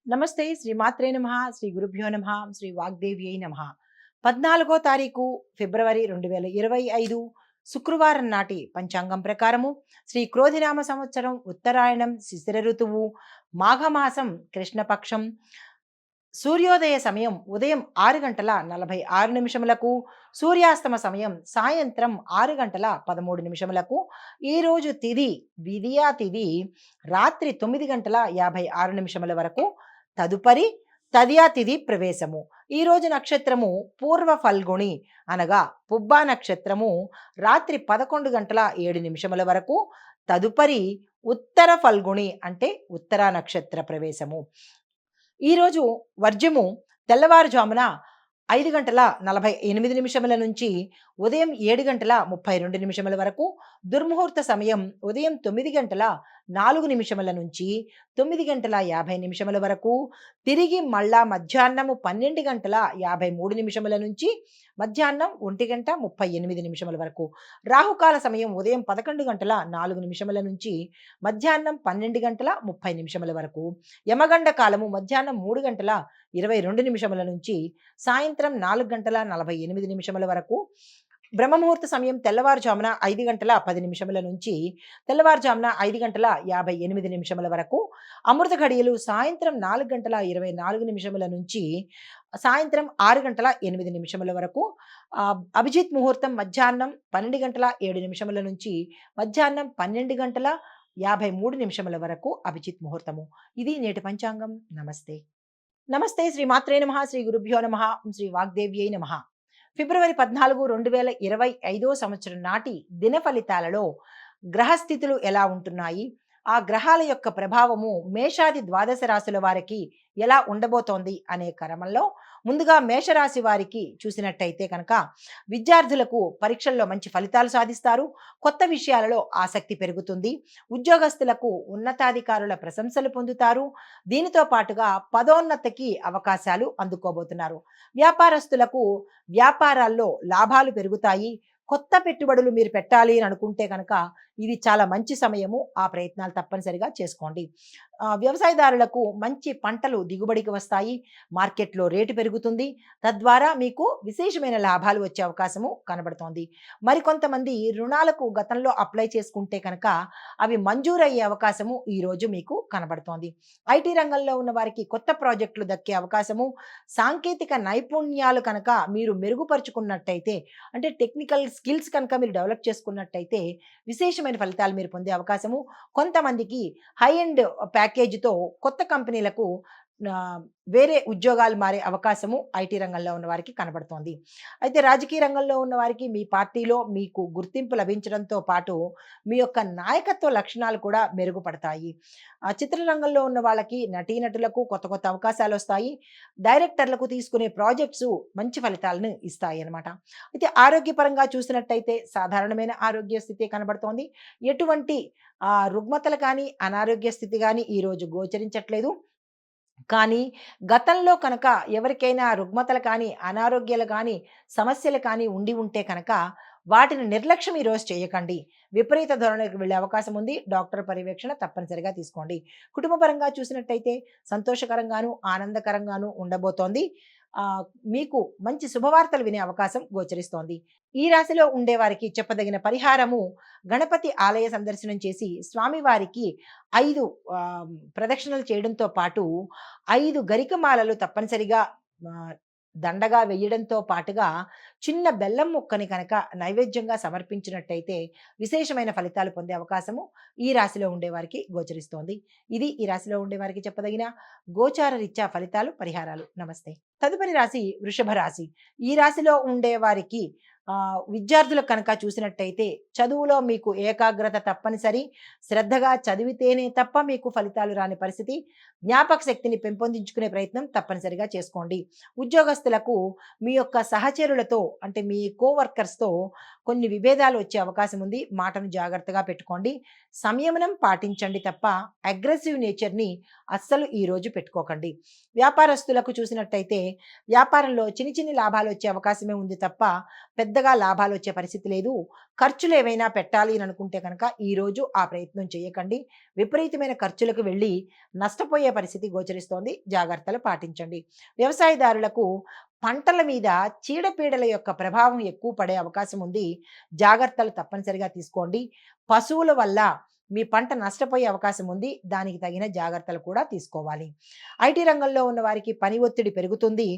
నమస్తే శ్రీ మాత్రే నమః శ్రీ గురుభ్యో నమః శ్రీ వాగ్దేవ్యై నమః 14వ తారీఖు ఫిబ్రవరి 2025 శుక్రవారం నాటి పంచాంగం ప్రకారము శ్రీ క్రోధినామ సంవత్సరం ఉత్తరాయణం శిశిర ఋతువు మాఘమాసం కృష్ణపక్షం సూర్యోదయ సమయం ఉదయం 6 గంటల 46 నిమిషములకు, సూర్యాస్తమ సమయం సాయంత్రం 6 గంటల 13 నిమిషములకు. ఈరోజు తిథి విధియా తిథి రాత్రి 9 గంటల 56 నిమిషముల వరకు. తదుపరి తదియా తిథి ప్రవేశము. ఈరోజు నక్షత్రము పూర్వ ఫల్గుణి అనగా పుబ్బా నక్షత్రము రాత్రి 11 గంటల 7 నిమిషముల వరకు. తదుపరి ఉత్తర ఫల్గుణి అంటే ఉత్తర నక్షత్ర ప్రవేశము. ఈరోజు వర్జము తెల్లవారుజామున 5 గంటల 48 నిమిషముల నుంచి ఉదయం 7 గంటల 32 నిమిషముల వరకు. దుర్ముహూర్త సమయం ఉదయం 9 గంటల 4 నిమిషముల నుంచి 9 గంటల 50 నిమిషముల వరకు. తిరిగి మళ్ళా మధ్యాహ్నము 12 గంటల 53 నిమిషముల నుంచి మధ్యాహ్నం 1 గంట 38 నిమిషముల వరకు. రాహుకాల సమయం ఉదయం 11 గంటల 4 నిమిషముల నుంచి మధ్యాహ్నం 12 గంటల 30 నిమిషముల వరకు. యమగండ కాలము మధ్యాహ్నం 3 గంటల 22 నిమిషముల నుంచి సాయంత్రం 4 గంటల 48 నిమిషముల వరకు. బ్రహ్మముహూర్త సమయం తెల్లవారుజామున 5 గంటల 10 నిమిషముల నుంచి తెల్లవారుజామున 5 గంటల 58 నిమిషముల వరకు. అమృత ఘడియలు సాయంత్రం 4 గంటల 24 నిమిషముల నుంచి సాయంత్రం 6 గంటల 8 నిమిషముల వరకు. అభిజిత్ ముహూర్తం మధ్యాహ్నం 12 గంటల 7 నిమిషముల నుంచి మధ్యాహ్నం 12 గంటల 53 నిమిషముల వరకు అభిజిత్ ముహూర్తము. ఇది నేటి పంచాంగం. నమస్తే. నమస్తే శ్రీ మాత్రే నమః శ్రీ గురుభ్యో నమః శ్రీ వాగ్దేవ్యై నమః. ఫిబ్రవరి 14 2025 సంవత్సరం నాటి దిన ఫలితాలలో గ్రహస్థితులు ఎలా ఉంటున్నాయి, ఆ గ్రహాల యొక్క ప్రభావము మేషాది ద్వాదశ రాశుల వారికి ఎలా ఉండబోతోంది అనే క్రమంలో ముందుగా మేషరాశి వారికి చూసినట్టయితే కనుక విద్యార్థులకు పరీక్షల్లో మంచి ఫలితాలు సాధిస్తారు. కొత్త విషయాలలో ఆసక్తి పెరుగుతుంది. ఉద్యోగస్తులకు ఉన్నతాధికారుల ప్రశంసలు పొందుతారు. దీనితో పాటుగా పదోన్నతికి అవకాశాలు అందుకోబోతున్నారు. వ్యాపారస్తులకు వ్యాపారాల్లో లాభాలు పెరుగుతాయి. కొత్త పెట్టుబడులు మీరు పెట్టాలి అని అనుకుంటే కనుక ఇది చాలా మంచి సమయము. ఆ ప్రయత్నాలు తప్పనిసరిగా చేసుకోండి. వ్యవసాయదారులకు మంచి పంటలు దిగుబడికి వస్తాయి. మార్కెట్లో రేటు పెరుగుతుంది. తద్వారా మీకు విశేషమైన లాభాలు వచ్చే అవకాశము కనబడుతోంది. మరికొంతమంది రుణాలకు గతంలో అప్లై చేసుకుంటే కనుక అవి మంజూరయ్యే అవకాశము ఈరోజు మీకు కనబడుతోంది. ఐటీ రంగంలో ఉన్న వారికి కొత్త ప్రాజెక్టులు దక్కే అవకాశము, సాంకేతిక నైపుణ్యాలు కనుక మీరు మెరుగుపరుచుకున్నట్టయితే, అంటే టెక్నికల్ స్కిల్స్ కనుక మీరు డెవలప్ చేసుకున్నట్టయితే విశేషమైన ఫలితాలు మీరు పొందే అవకాశము. కొంతమందికి హై ఎండ్ ప్యాకేజీతో కొత్త కంపెనీలకు వేరే ఉద్యోగాలు మారే అవకాశము ఐటీ రంగంలో ఉన్న వారికి కనబడుతోంది. అయితే రాజకీయ రంగంలో ఉన్న వారికి మీ పార్టీలో మీకు గుర్తింపు లభించడంతో పాటు మీ యొక్క నాయకత్వ లక్షణాలు కూడా మెరుగుపడతాయి. చిత్రరంగంలో ఉన్న వాళ్ళకి నటీనటులకు కొత్త కొత్త అవకాశాలు వస్తాయి. డైరెక్టర్లకు తీసుకునే ప్రాజెక్ట్స్ మంచి ఫలితాలను ఇస్తాయి అన్నమాట. అయితే ఆరోగ్యపరంగా చూసినట్టయితే సాధారణమైన ఆరోగ్య స్థితి కనబడుతోంది. ఎటువంటి రుగ్మతలు కానీ అనారోగ్య స్థితి కానీ ఈరోజు గోచరించట్లేదు. కానీ గతంలో కనుక ఎవరికైనా రుగ్మతలు కానీ అనారోగ్యాలు కానీ సమస్యలు కానీ ఉండి ఉంటే కనుక వాటిని నిర్లక్ష్యం ఈరోజు చేయకండి. విపరీత ధోరణికి వెళ్ళే అవకాశం ఉంది. డాక్టర్ పర్యవేక్షణ తప్పనిసరిగా తీసుకోండి. కుటుంబపరంగా చూసినట్టయితే సంతోషకరంగాను ఆనందకరంగాను ఉండబోతోంది. మీకు మంచి శుభవార్తలు వినే అవకాశం గోచరిస్తోంది. ఈ రాశిలో ఉండేవారికి చెప్పదగిన పరిహారము గణపతి ఆలయ సందర్శనం చేసి స్వామివారికి 5 ప్రదక్షిణలు చేయడంతో పాటు 5 గరికమాలలు తప్పనిసరిగా దండగా వేయడంతో పాటుగా చిన్న బెల్లం ముక్కని కనుక నైవేద్యంగా సమర్పించినట్టయితే విశేషమైన ఫలితాలు పొందే అవకాశము ఈ రాశిలో ఉండేవారికి గోచరిస్తోంది. ఇది ఈ రాశిలో ఉండేవారికి చెప్పదగిన గోచార రీత్యా ఫలితాలు, పరిహారాలు. నమస్తే. తదుపరి రాశి వృషభ రాశి. ఈ రాశిలో ఉండేవారికి విద్యార్థులకు కనుక చూసినట్టయితే చదువులో మీకు ఏకాగ్రత తప్పనిసరి. శ్రద్ధగా చదివితేనే తప్ప మీకు ఫలితాలు రాని పరిస్థితి. జ్ఞాపక శక్తిని పెంపొందించుకునే ప్రయత్నం తప్పనిసరిగా చేసుకోండి. ఉద్యోగస్తులకు మీ యొక్క సహచరులతో అంటే మీ కోవర్కర్స్తో కొన్ని విభేదాలు వచ్చే అవకాశం ఉంది. మాటను జాగ్రత్తగా పెట్టుకోండి. సంయమనం పాటించండి తప్ప అగ్రెసివ్ నేచర్‌ని అస్సలు ఈరోజు పెట్టుకోకండి. వ్యాపారస్తులకు చూసినట్టయితే వ్యాపారంలో చిన్ని చిన్ని లాభాలు వచ్చే అవకాశమే ఉంది తప్ప పెద్దగా లాభాలు వచ్చే పరిస్థితి లేదు. ఖర్చులు ఏవైనా పెట్టాలి అని అనుకుంటే కనుక ఈరోజు ఆ ప్రయత్నం చేయకండి. విపరీతమైన ఖర్చులకు వెళ్ళి నష్టపోయే పరిస్థితి గోచరిస్తోంది. జాగ్రత్తలు పాటించండి. వ్యవసాయదారులకు పంటల మీద చీడపీడల యొక్క ప్రభావం ఎక్కువ పడే అవకాశం ఉంది. జాగ్రత్తలు తప్పనిసరిగా తీసుకోండి. పశువుల వల్ల మీ పంట నష్టపోయే అవకాశం ఉంది. దానికి తగిన జాగ్రత్తలు కూడా తీసుకోవాలి. ఐటీ రంగంలో ఉన్న వారికి పని ఒత్తిడి పెరుగుతుంది.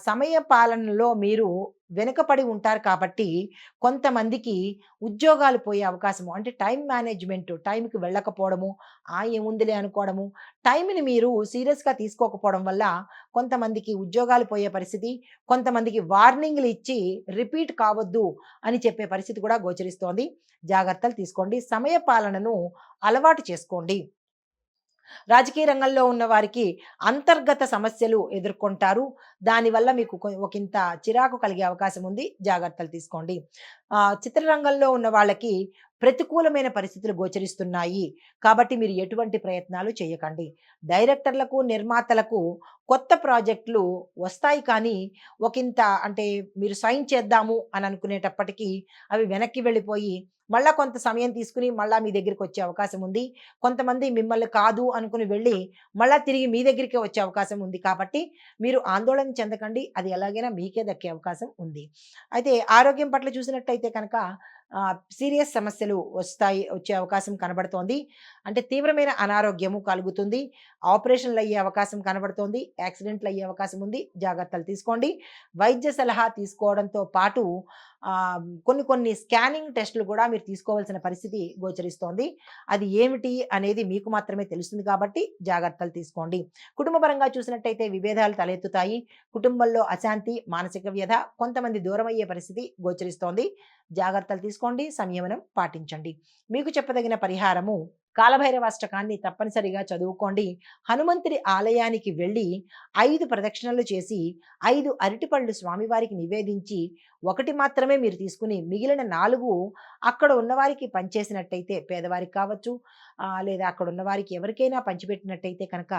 సమయ పాలనలో మీరు వెనుకపడి ఉంటారు కాబట్టి కొంతమందికి ఉద్యోగాలు పోయే అవకాశము, అంటే టైం మేనేజ్మెంట్, టైంకి వెళ్ళకపోవడము, ఏముందిలే అనుకోవడము, టైంని మీరు సీరియస్గా తీసుకోకపోవడం వల్ల కొంతమందికి ఉద్యోగాలు పోయే పరిస్థితి, కొంతమందికి వార్నింగ్లు ఇచ్చి రిపీట్ కావద్దు అని చెప్పే పరిస్థితి కూడా గోచరిస్తోంది. జాగ్రత్తలు తీసుకోండి. సమయ పాలనను అలవాటు చేసుకోండి. రాజకీయ రంగంలో ఉన్న వారికి అంతర్గత సమస్యలు ఎదుర్కొంటారు. దానివల్ల మీకు ఒకంత చిరాకు కలిగే అవకాశం ఉంది. జాగ్రత్తలు తీసుకోండి. చిత్రరంగంలో ఉన్న వాళ్ళకి ప్రతికూలమైన పరిస్థితులు గోచరిస్తున్నాయి. కాబట్టి మీరు ఎటువంటి ప్రయత్నాలు చేయకండి. డైరెక్టర్లకు, నిర్మాతలకు కొత్త ప్రాజెక్టులు వస్తాయి కానీ ఒకంత, అంటే మీరు సైన్ చేద్దాము అని అనుకునేటప్పటికీ అవి వెనక్కి వెళ్ళిపోయి మళ్ళా కొంత సమయం తీసుకుని మళ్ళా మీ దగ్గరికి వచ్చే అవకాశం ఉంది. కొంతమంది మిమ్మల్ని కాదు అనుకుని వెళ్ళి మళ్ళా తిరిగి మీ దగ్గరికే వచ్చే అవకాశం ఉంది. కాబట్టి మీరు ఆందోళన చెందకండి. అది ఎలాగైనా మీకే దక్కే అవకాశం ఉంది. అయితే ఆరోగ్యం పట్ల చూసినట్టయితే కనుక సీరియస్ సమస్యలు వచ్చే అవకాశం కనబడుతోంది. అంటే తీవ్రమైన అనారోగ్యము కలుగుతుంది. ఆపరేషన్లు అయ్యే అవకాశం కనబడుతోంది. యాక్సిడెంట్లు అయ్యే అవకాశం ఉంది. జాగ్రత్తలు తీసుకోండి. వైద్య సలహా తీసుకోవడంతో పాటు కొన్ని కొన్ని స్కానింగ్ టెస్టులు కూడా మీరు తీసుకోవాల్సిన పరిస్థితి గోచరిస్తోంది. అది ఏమిటి అనేది మీకు మాత్రమే తెలుస్తుంది కాబట్టి జాగ్రత్తలు తీసుకోండి. కుటుంబ పరంగా చూసినట్టయితే విభేదాలు తలెత్తుతాయి. కుటుంబంలో అశాంతి, మానసిక వ్యధ, కొంతమంది దూరం అయ్యే పరిస్థితి గోచరిస్తోంది. జాగ్రత్తలు తీసుకోండి. సంయమనం పాటించండి. మీకు చెప్పదగిన పరిహారము కాలభైరవాష్టకాన్ని తప్పనిసరిగా చదువుకోండి. హనుమంతుడి ఆలయానికి వెళ్ళి 5 ప్రదక్షిణలు చేసి 5 అరటిపళ్ళు స్వామివారికి నివేదించి 1 మాత్రమే మీరు తీసుకుని మిగిలిన 4 అక్కడ ఉన్నవారికి పంచేసినట్టయితే, పేదవారికి కావచ్చు లేదా అక్కడ ఉన్నవారికి ఎవరికైనా పంచిపెట్టినట్టయితే కనుక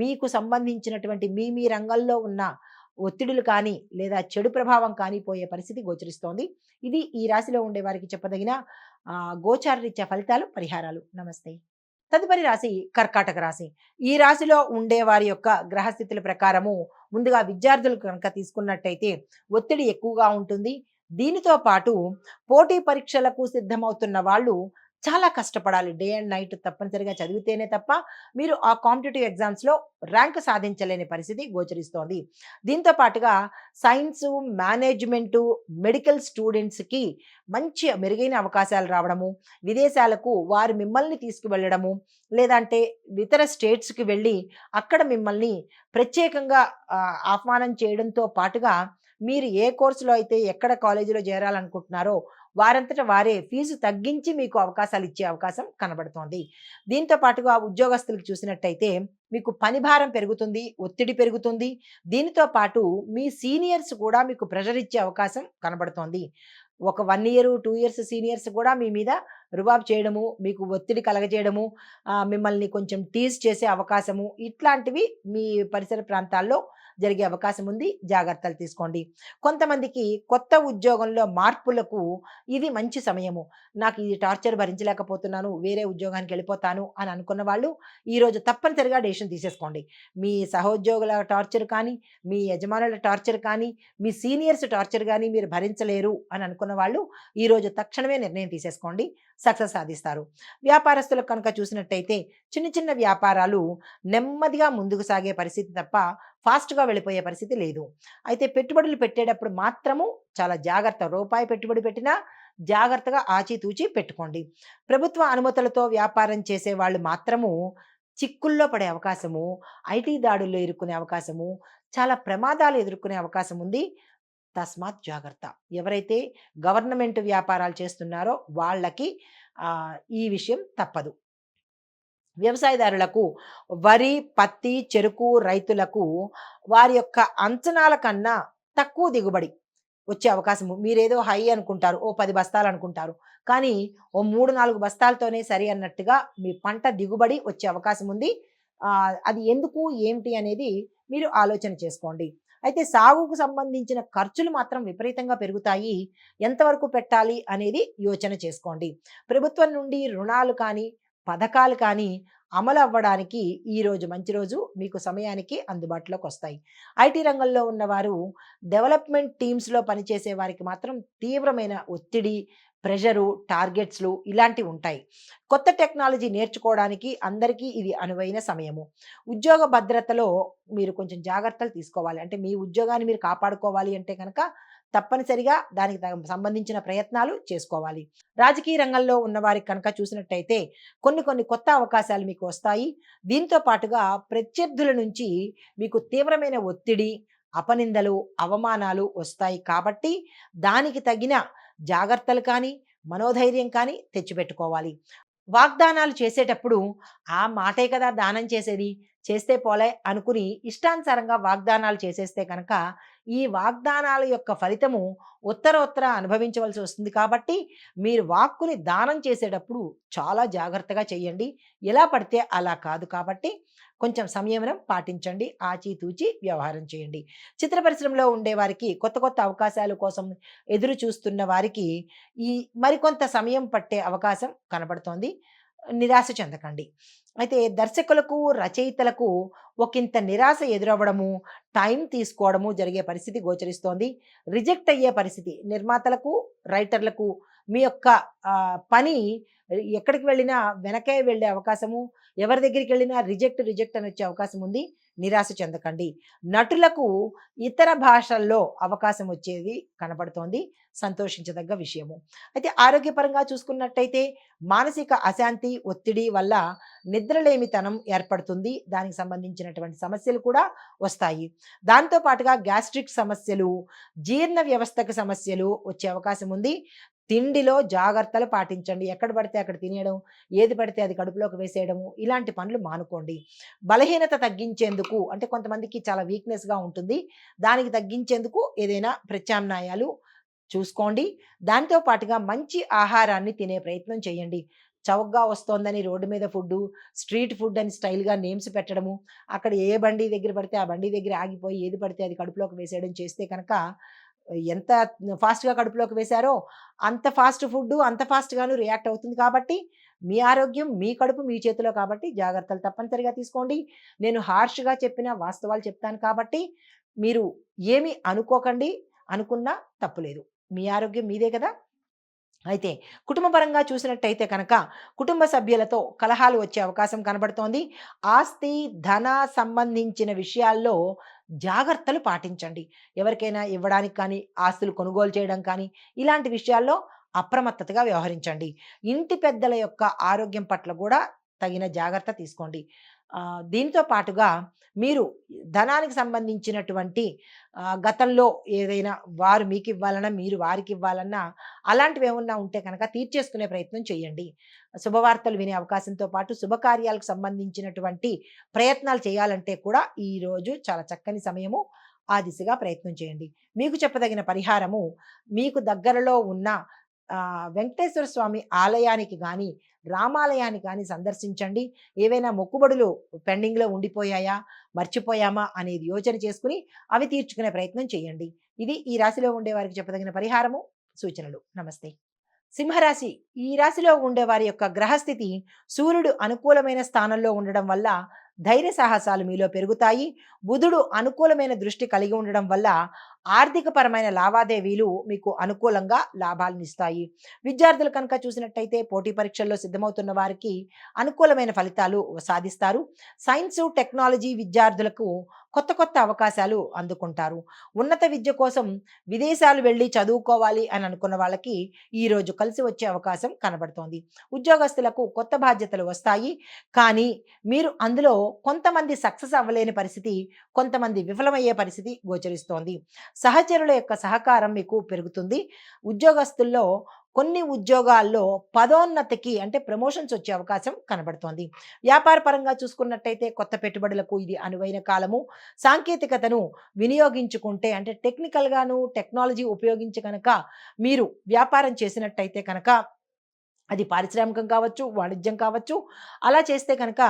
మీకు సంబంధించినటువంటి మీ మీ రంగంలో ఉన్న ఒత్తిడులు కానీ లేదా చెడు ప్రభావం కానీ పోయే పరిస్థితి గోచరిస్తోంది. ఇది ఈ రాశిలో ఉండే వారికి చెప్పదగిన గోచారరీత్యా ఫలితాలు, పరిహారాలు. నమస్తే. తదుపరి రాశి కర్కాటక రాశి. ఈ రాశిలో ఉండే వారి యొక్క గ్రహస్థితుల ప్రకారము ముందుగా విద్యార్థులు కనుక తీసుకున్నట్టయితే ఒత్తిడి ఎక్కువగా ఉంటుంది. దీనితో పాటు పోటీ పరీక్షలకు సిద్ధమవుతున్న వాళ్ళు చాలా కష్టపడాలి. డే అండ్ నైట్ తప్పనిసరిగా చదివితేనే తప్ప మీరు ఆ కాంపిటేటివ్ ఎగ్జామ్స్‌లో ర్యాంక్ సాధించలేని పరిస్థితి గోచరిస్తోంది. దీంతో పాటుగా సైన్సు, మేనేజ్‌మెంటు, మెడికల్ స్టూడెంట్స్‌కి మంచి మెరుగైన అవకాశాలు రావడము, విదేశాలకు వారు మిమ్మల్ని తీసుకువెళ్ళడము, లేదంటే ఇతర స్టేట్స్‌కి వెళ్ళి అక్కడ మిమ్మల్ని ప్రత్యేకంగా ఆహ్వానం చేయడంతో పాటుగా మీరు ఏ కోర్సులో అయితే ఎక్కడ కాలేజీలో చేరాలనుకుంటున్నారో వారంతట వారే ఫీజు తగ్గించి మీకు అవకాశాలు ఇచ్చే అవకాశం కనబడుతోంది. దీంతో పాటుగా ఉద్యోగస్తులకు చూసినట్టయితే మీకు పని భారం పెరుగుతుంది, ఒత్తిడి పెరుగుతుంది. దీనితో పాటు మీ సీనియర్స్ కూడా మీకు ప్రెషర్ ఇచ్చే అవకాశం కనబడుతోంది. ఒక 1 ఇయర్, 2 ఇయర్స్ సీనియర్స్ కూడా మీ మీద రుబాబు చేయడము, మీకు ఒత్తిడి కలగజేయడము, మిమ్మల్ని కొంచెం టీజ్ చేసే అవకాశము, ఇట్లాంటివి మీ పరిసర ప్రాంతాల్లో జరిగే అవకాశం ఉంది. జాగ్రత్తలు తీసుకోండి. కొంతమందికి కొత్త ఉద్యోగంలో మార్పులకు ఇది మంచి సమయము. నాకు ఈ టార్చర్ భరించలేకపోతున్నాను, వేరే ఉద్యోగానికి వెళ్ళిపోతాను అని అనుకున్న వాళ్ళు ఈరోజు తప్పనిసరిగా డెసిషన్ తీసేసుకోండి. మీ సహోద్యోగుల టార్చర్ కానీ, మీ యజమానుల టార్చర్ కానీ, మీ సీనియర్స్ టార్చర్ కానీ మీరు భరించలేరు అని అనుకున్న వాళ్ళు ఈరోజు తక్షణమే నిర్ణయం తీసేసుకోండి. సక్సెస్ సాధిస్తారు. వ్యాపారస్తులకు కనుక చూసినట్టయితే చిన్న చిన్న వ్యాపారాలు నెమ్మదిగా ముందుకు సాగే పరిస్థితి తప్ప ఫాస్ట్‌గా వెళ్ళిపోయే పరిస్థితి లేదు. అయితే పెట్టుబడులు పెట్టేటప్పుడు మాత్రము చాలా జాగ్రత్త. రూపాయి పెట్టుబడి పెట్టినా జాగ్రత్తగా ఆచితూచి పెట్టుకోండి. ప్రభుత్వ అనుమతులతో వ్యాపారం చేసేవాళ్ళు మాత్రము చిక్కుల్లో పడే అవకాశము, ఐటీ దాడుల్లో ఇరుక్కునే అవకాశము, చాలా ప్రమాదాలు ఎదుర్కొనే అవకాశం ఉంది. తస్మాత్ జాగ్రత్త. ఎవరైతే గవర్నమెంట్ వ్యాపారాలు చేస్తున్నారో వాళ్ళకి ఈ విషయం తప్పదు. వ్యవసాయదారులకు వరి, పత్తి, చెరుకు రైతులకు వారి యొక్క అంచనాల కన్నా తక్కువ దిగుబడి, వచ్చే అవకాశము. మీరేదో హై అనుకుంటారు. ఓ 10 బస్తాలు అనుకుంటారు. కానీ ఓ 3, 4 బస్తాలతోనే సరి అన్నట్టుగా మీ పంట దిగుబడి వచ్చే అవకాశం ఉంది. అది ఎందుకు, ఏమిటి అనేది మీరు ఆలోచన చేసుకోండి. అయితే సాగుకు సంబంధించిన ఖర్చులు మాత్రం విపరీతంగా పెరుగుతాయి. ఎంతవరకు పెట్టాలి అనేది యోచన చేసుకోండి. ప్రభుత్వం నుండి రుణాలు కానీ, పథకాలు కానీ అమలు అవ్వడానికి ఈరోజు మంచి రోజు. మీకు సమయానికి అందుబాటులోకొస్తాయి. ఐటీ రంగంలో ఉన్నవారు డెవలప్‌మెంట్ టీమ్స్‌లో పనిచేసే వారికి మాత్రం తీవ్రమైన ఒత్తిడి, ప్రెషరు, టార్గెట్స్‌లు ఇలాంటివి ఉంటాయి. కొత్త టెక్నాలజీ నేర్చుకోవడానికి అందరికీ ఇది అనువైన సమయము. ఉద్యోగ భద్రతలో మీరు కొంచెం జాగ్రత్తలు తీసుకోవాలి. అంటే మీ ఉద్యోగాన్ని మీరు కాపాడుకోవాలి అంటే గనక తప్పనిసరిగా దానికి సంబంధించిన ప్రయత్నాలు చేసుకోవాలి. రాజకీయ రంగంలో ఉన్నవారికి కనుక చూసినట్టయితే కొన్ని కొన్ని కొత్త అవకాశాలు మీకు వస్తాయి. దీంతో పాటుగా ప్రత్యర్థుల నుంచి మీకు తీవ్రమైన ఒత్తిడి, అపనిందలు, అవమానాలు వస్తాయి కాబట్టి దానికి తగిన జాగ్రత్తలు కానీ, మనోధైర్యం కానీ తెచ్చిపెట్టుకోవాలి. వాగ్దానాలు చేసేటప్పుడు ఆ మాటే కదా దానం చేసేది, చేస్తే పోలే అనుకుని ఇష్టానుసారంగా వాగ్దానాలు చేసేస్తే కనుక ఈ వాగ్దానాల యొక్క ఫలితము ఉత్తరోత్తర అనుభవించవలసి వస్తుంది కాబట్టి మీరు వాక్కుని దానం చేసేటప్పుడు చాలా జాగ్రత్తగా చేయండి. ఎలా పడితే అలా కాదు కాబట్టి కొంచెం సంయమనం పాటించండి. ఆచితూచి వ్యవహారం చేయండి. చిత్ర పరిశ్రమలో ఉండేవారికి కొత్త కొత్త అవకాశాల కోసం ఎదురు చూస్తున్న వారికి ఈ మరికొంత సమయం పట్టే అవకాశం కనబడుతోంది. నిరాశ చెందకండి. అయితే దర్శకులకు, రచయితలకు ఒకంత నిరాశ ఎదురవ్వడము, టైం తీసుకోవడము జరిగే పరిస్థితి గోచరిస్తోంది. రిజెక్ట్ అయ్యే పరిస్థితి నిర్మాతలకు, రైటర్లకు మీ యొక్క పని ఎక్కడికి వెళ్ళినా వెనకే వెళ్ళే అవకాశము, ఎవరి దగ్గరికి వెళ్ళినా రిజెక్ట్, రిజెక్ట్ అని వచ్చే అవకాశం ఉంది. నిరాశ చెందకండి. నటులకు ఇతర భాషల్లో అవకాశం వచ్చేది కనపడుతోంది. సంతోషించదగ్గ విషయము. అయితే ఆరోగ్యపరంగా చూసుకున్నట్టయితే మానసిక అశాంతి, ఒత్తిడి వల్ల నిద్రలేమితనం ఏర్పడుతుంది. దానికి సంబంధించినటువంటి సమస్యలు కూడా వస్తాయి. దాంతో పాటుగా గ్యాస్ట్రిక్ సమస్యలు, జీర్ణ వ్యవస్థకు సమస్యలు వచ్చే అవకాశం ఉంది. తిండిలో జాగ్రత్తలు పాటించండి. ఎక్కడ పడితే అక్కడ తినేయడం, ఏది పడితే అది కడుపులోకి వేసేయడము, ఇలాంటి పనులు మానుకోండి. బలహీనత తగ్గించేందుకు అంటే కొంతమందికి చాలా వీక్‌నెస్‌గా ఉంటుంది. దానికి తగ్గించేందుకు ఏదైనా ప్రత్యామ్నాయాలు చూసుకోండి. దాంతో పాటుగా మంచి ఆహారాన్ని తినే ప్రయత్నం చేయండి. చవకగా వస్తోందని రోడ్డు మీద ఫుడ్డు, స్ట్రీట్ ఫుడ్ అని స్టైల్‌గా నేమ్స్ పెట్టడము, అక్కడ ఏ బండి దగ్గర పడితే ఆ బండి దగ్గర ఆగిపోయి ఏది పడితే అది కడుపులోకి వేసేయడం చేస్తే కనుక ఎంత ఫాస్ట్‌గా కడుపులోకి వేశారో అంత ఫాస్ట్ ఫుడ్డు అంత ఫాస్ట్‌గాను రియాక్ట్ అవుతుంది కాబట్టి మీ ఆరోగ్యం, మీ కడుపు మీ చేతిలో కాబట్టి జాగ్రత్తలు తప్పనిసరిగా తీసుకోండి. నేను హార్ష్‌గా చెప్పిన వాస్తవాలు చెప్తాను కాబట్టి మీరు ఏమి అనుకోకండి. అనుకున్నా తప్పులేదు. మీ ఆరోగ్యం మీదే కదా! అయితే కుటుంబ పరంగా చూసినట్టయితే కనుక కుటుంబ సభ్యులతో కలహాలు వచ్చే అవకాశం కనబడుతోంది. ఆస్తి, ధన సంబంధించిన విషయాల్లో జాగ్రత్తలు పాటించండి. ఎవరికైనా ఇవ్వడానికి కానీ, ఆస్తులు కొనుగోలు చేయడం కానీ, ఇలాంటి విషయాల్లో అప్రమత్తతగా వ్యవహరించండి. ఇంటి పెద్దల యొక్క ఆరోగ్యం పట్ల కూడా తగిన జాగ్రత్త తీసుకోండి. దీంతో పాటుగా మీరు ధనానికి సంబంధించినటువంటి గతంలో ఏదైనా వారు మీకు ఇవ్వాలన్నా, మీరు వారికి ఇవ్వాలన్నా అలాంటివి ఏమన్నా ఉంటే కనుక తీర్చేసుకునే ప్రయత్నం చేయండి. శుభవార్తలు వినే అవకాశంతో పాటు శుభకార్యాలకు సంబంధించినటువంటి ప్రయత్నాలు చేయాలంటే కూడా ఈరోజు చాలా చక్కని సమయము. ఆ దిశగా ప్రయత్నం చేయండి. మీకు చెప్పదగిన పరిహారము మీకు దగ్గరలో ఉన్న వెంకటేశ్వర స్వామి ఆలయానికి గాని, రామాలయాన్ని గాని సందర్శించండి. ఏవైనా మొక్కుబడులు పెండింగ్‌లో ఉండిపోయాయా? మర్చిపోయామా? అనేది యోచన చేసుకొని అవి తీర్చుకునే ప్రయత్నం చేయండి. ఇది ఈ రాశిలో ఉండేవారికి చెప్పదగిన పరిహారము, సూచనలు. నమస్తే. సింహరాశి ఈ రాశిలో ఉండే వారి యొక్క గ్రహస్థితి సూర్యుడు అనుకూలమైన స్థానంలో ఉండడం వల్ల ధైర్య సాహసాలు మీలో పెరుగుతాయి. బుధుడు అనుకూలమైన దృష్టి కలిగి ఉండడం వల్ల ఆర్థిక పరమైన లావాదేవీలు మీకు అనుకూలంగా లాభాలనిస్తాయి. విద్యార్థులు కనుక చూసినట్టయితే పోటీ పరీక్షల్లో సిద్ధమవుతున్న వారికి అనుకూలమైన ఫలితాలు సాధిస్తారు. సైన్సు, టెక్నాలజీ విద్యార్థులకు కొత్త కొత్త అవకాశాలు అందుకుంటారు. ఉన్నత విద్య కోసం విదేశాలు వెళ్ళి చదువుకోవాలి అని అనుకున్న వాళ్ళకి ఈరోజు కలిసి వచ్చే అవకాశం కనబడుతోంది. ఉద్యోగస్తులకు కొత్త బాధ్యతలు వస్తాయి. కానీ మీరు అందులో కొంతమంది సక్సెస్ అవ్వలేని పరిస్థితి, కొంతమంది విఫలమయ్యే పరిస్థితి గోచరిస్తోంది. సహచరుల యొక్క సహకారం మీకు పెరుగుతుంది. ఉద్యోగస్తుల్లో కొన్ని ఉద్యోగాల్లో పదోన్నతికి అంటే ప్రమోషన్స్ వచ్చే అవకాశం కనబడుతోంది. వ్యాపార పరంగా చూసుకున్నట్టయితే కొత్త పెట్టుబడులకు ఇది అనువైన కాలము. సాంకేతికతను వినియోగించుకుంటే అంటే టెక్నికల్‌గాను టెక్నాలజీ ఉపయోగించి గనక మీరు వ్యాపారం చేసినట్టయితే కనుక అది పారిశ్రామికం కావచ్చు, వాణిజ్యం కావచ్చు. అలా చేస్తే కనుక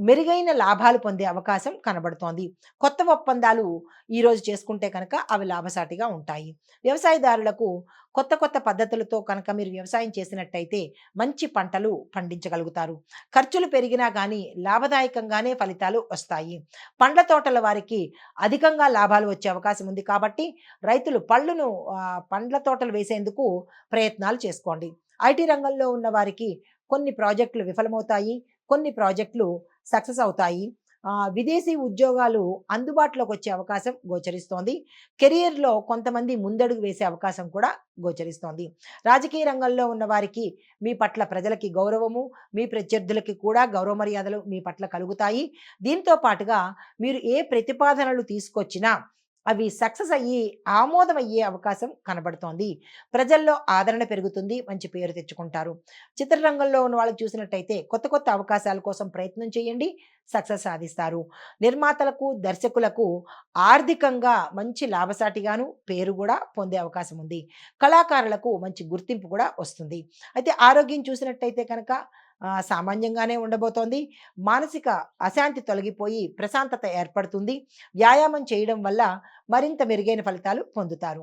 మెరుగైన లాభాలు పొందే అవకాశం కనబడుతోంది. కొత్త ఒప్పందాలు ఈరోజు చేసుకుంటే కనుక అవి లాభసాటిగా ఉంటాయి. వ్యవసాయదారులకు కొత్త కొత్త పద్ధతులతో కనుక మీరు వ్యవసాయం చేసినట్టయితే మంచి పంటలు పండించగలుగుతారు. ఖర్చులు పెరిగినా గానీ లాభదాయకంగానే ఫలితాలు వస్తాయి. పండ్ల తోటల వారికి అధికంగా లాభాలు వచ్చే అవకాశం ఉంది కాబట్టి రైతులు పండ్ల తోటలు వేసేందుకు ప్రయత్నాలు చేసుకోండి. ఐటీ రంగంలో ఉన్న వారికి కొన్ని ప్రాజెక్టులు విఫలమవుతాయి. కొన్ని ప్రాజెక్టులు సక్సెస్ అవుతాయి. విదేశీ ఉద్యోగాలు అందుబాటులోకి వచ్చే అవకాశం గోచరిస్తోంది. కెరియర్‌లో కొంతమంది ముందడుగు వేసే అవకాశం కూడా గోచరిస్తోంది. రాజకీయ రంగంలో ఉన్న వారికి మీ పట్ల ప్రజలకి గౌరవము, మీ ప్రత్యర్థులకి కూడా గౌరవ మర్యాదలు మీ పట్ల కలుగుతాయి. దీంతో పాటుగా మీరు ఏ ప్రతిపాదనలు తీసుకొచ్చినా అవి సక్సెస్ అయ్యి ఆమోదమయ్యే అవకాశం కనబడుతోంది. ప్రజల్లో ఆదరణ పెరుగుతుంది. మంచి పేరు తెచ్చుకుంటారు. చిత్రరంగంలో ఉన్న వాళ్ళకి చూసినట్టయితే కొత్త కొత్త అవకాశాల కోసం ప్రయత్నం చేయండి. సక్సెస్ సాధిస్తారు. నిర్మాతలకు, దర్శకులకు ఆర్థికంగా మంచి లాభసాటిగాను పేరు కూడా పొందే అవకాశం ఉంది. కళాకారులకు మంచి గుర్తింపు కూడా వస్తుంది. అయితే ఆరోగ్యం చూసినట్టయితే కనుక సామాన్యంగానే ఉండబోతోంది. మానసిక అశాంతి తొలగిపోయి ప్రశాంతత ఏర్పడుతుంది. వ్యాయామం చేయడం వల్ల మరింత మెరుగైన ఫలితాలు పొందుతారు.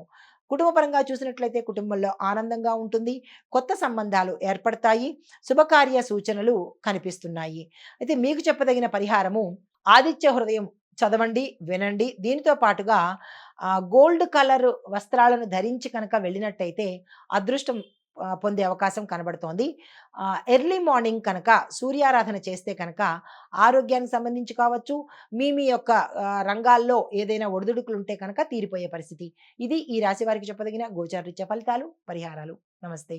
కుటుంబపరంగా చూసినట్లయితే కుటుంబంలో ఆనందంగా ఉంటుంది. కొత్త సంబంధాలు ఏర్పడతాయి. శుభకార్య సూచనలు కనిపిస్తున్నాయి. అయితే మీకు చెప్పదగిన పరిహారము ఆదిత్య హృదయం చదవండి, వినండి. దీనితో పాటుగా గోల్డ్ కలర్ వస్త్రాలను ధరించి కనుక వెళ్ళినట్టయితే అదృష్టం పొందే అవకాశం కనబడుతోంది. ఎర్లీ మార్నింగ్ కనుక సూర్యారాధన చేస్తే కనుక ఆరోగ్యానికి సంబంధించి కావచ్చు, మీ యొక్క రంగాల్లో ఏదైనా ఒడిదుడుకులుంటే కనుక తీరిపోయే పరిస్థితి. ఇది ఈ రాశి వారికి చెప్పదగిన గోచారరీత్యా ఫలితాలు, పరిహారాలు. నమస్తే.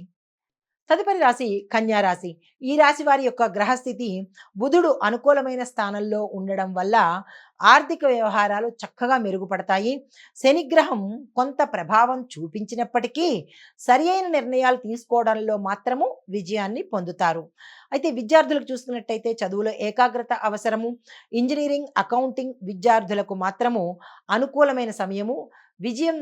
తదుపరి రాశి కన్యా రాశి. ఈ రాశి వారి యొక్క గ్రహస్థితి బుధుడు అనుకూలమైన స్థానంలో ఉండడం వల్ల ఆర్థిక వ్యవహారాలు చక్కగా మెరుగుపడతాయి. శనిగ్రహం కొంత ప్రభావం చూపించినప్పటికీ సరియైన నిర్ణయాలు తీసుకోవడంలో మాత్రము విజయాన్ని పొందుతారు. అయితే విద్యార్థులకు చూసుకున్నట్టయితే చదువులో ఏకాగ్రత అవసరము. ఇంజనీరింగ్, అకౌంటింగ్ విద్యార్థులకు మాత్రము అనుకూలమైన సమయము. విజయం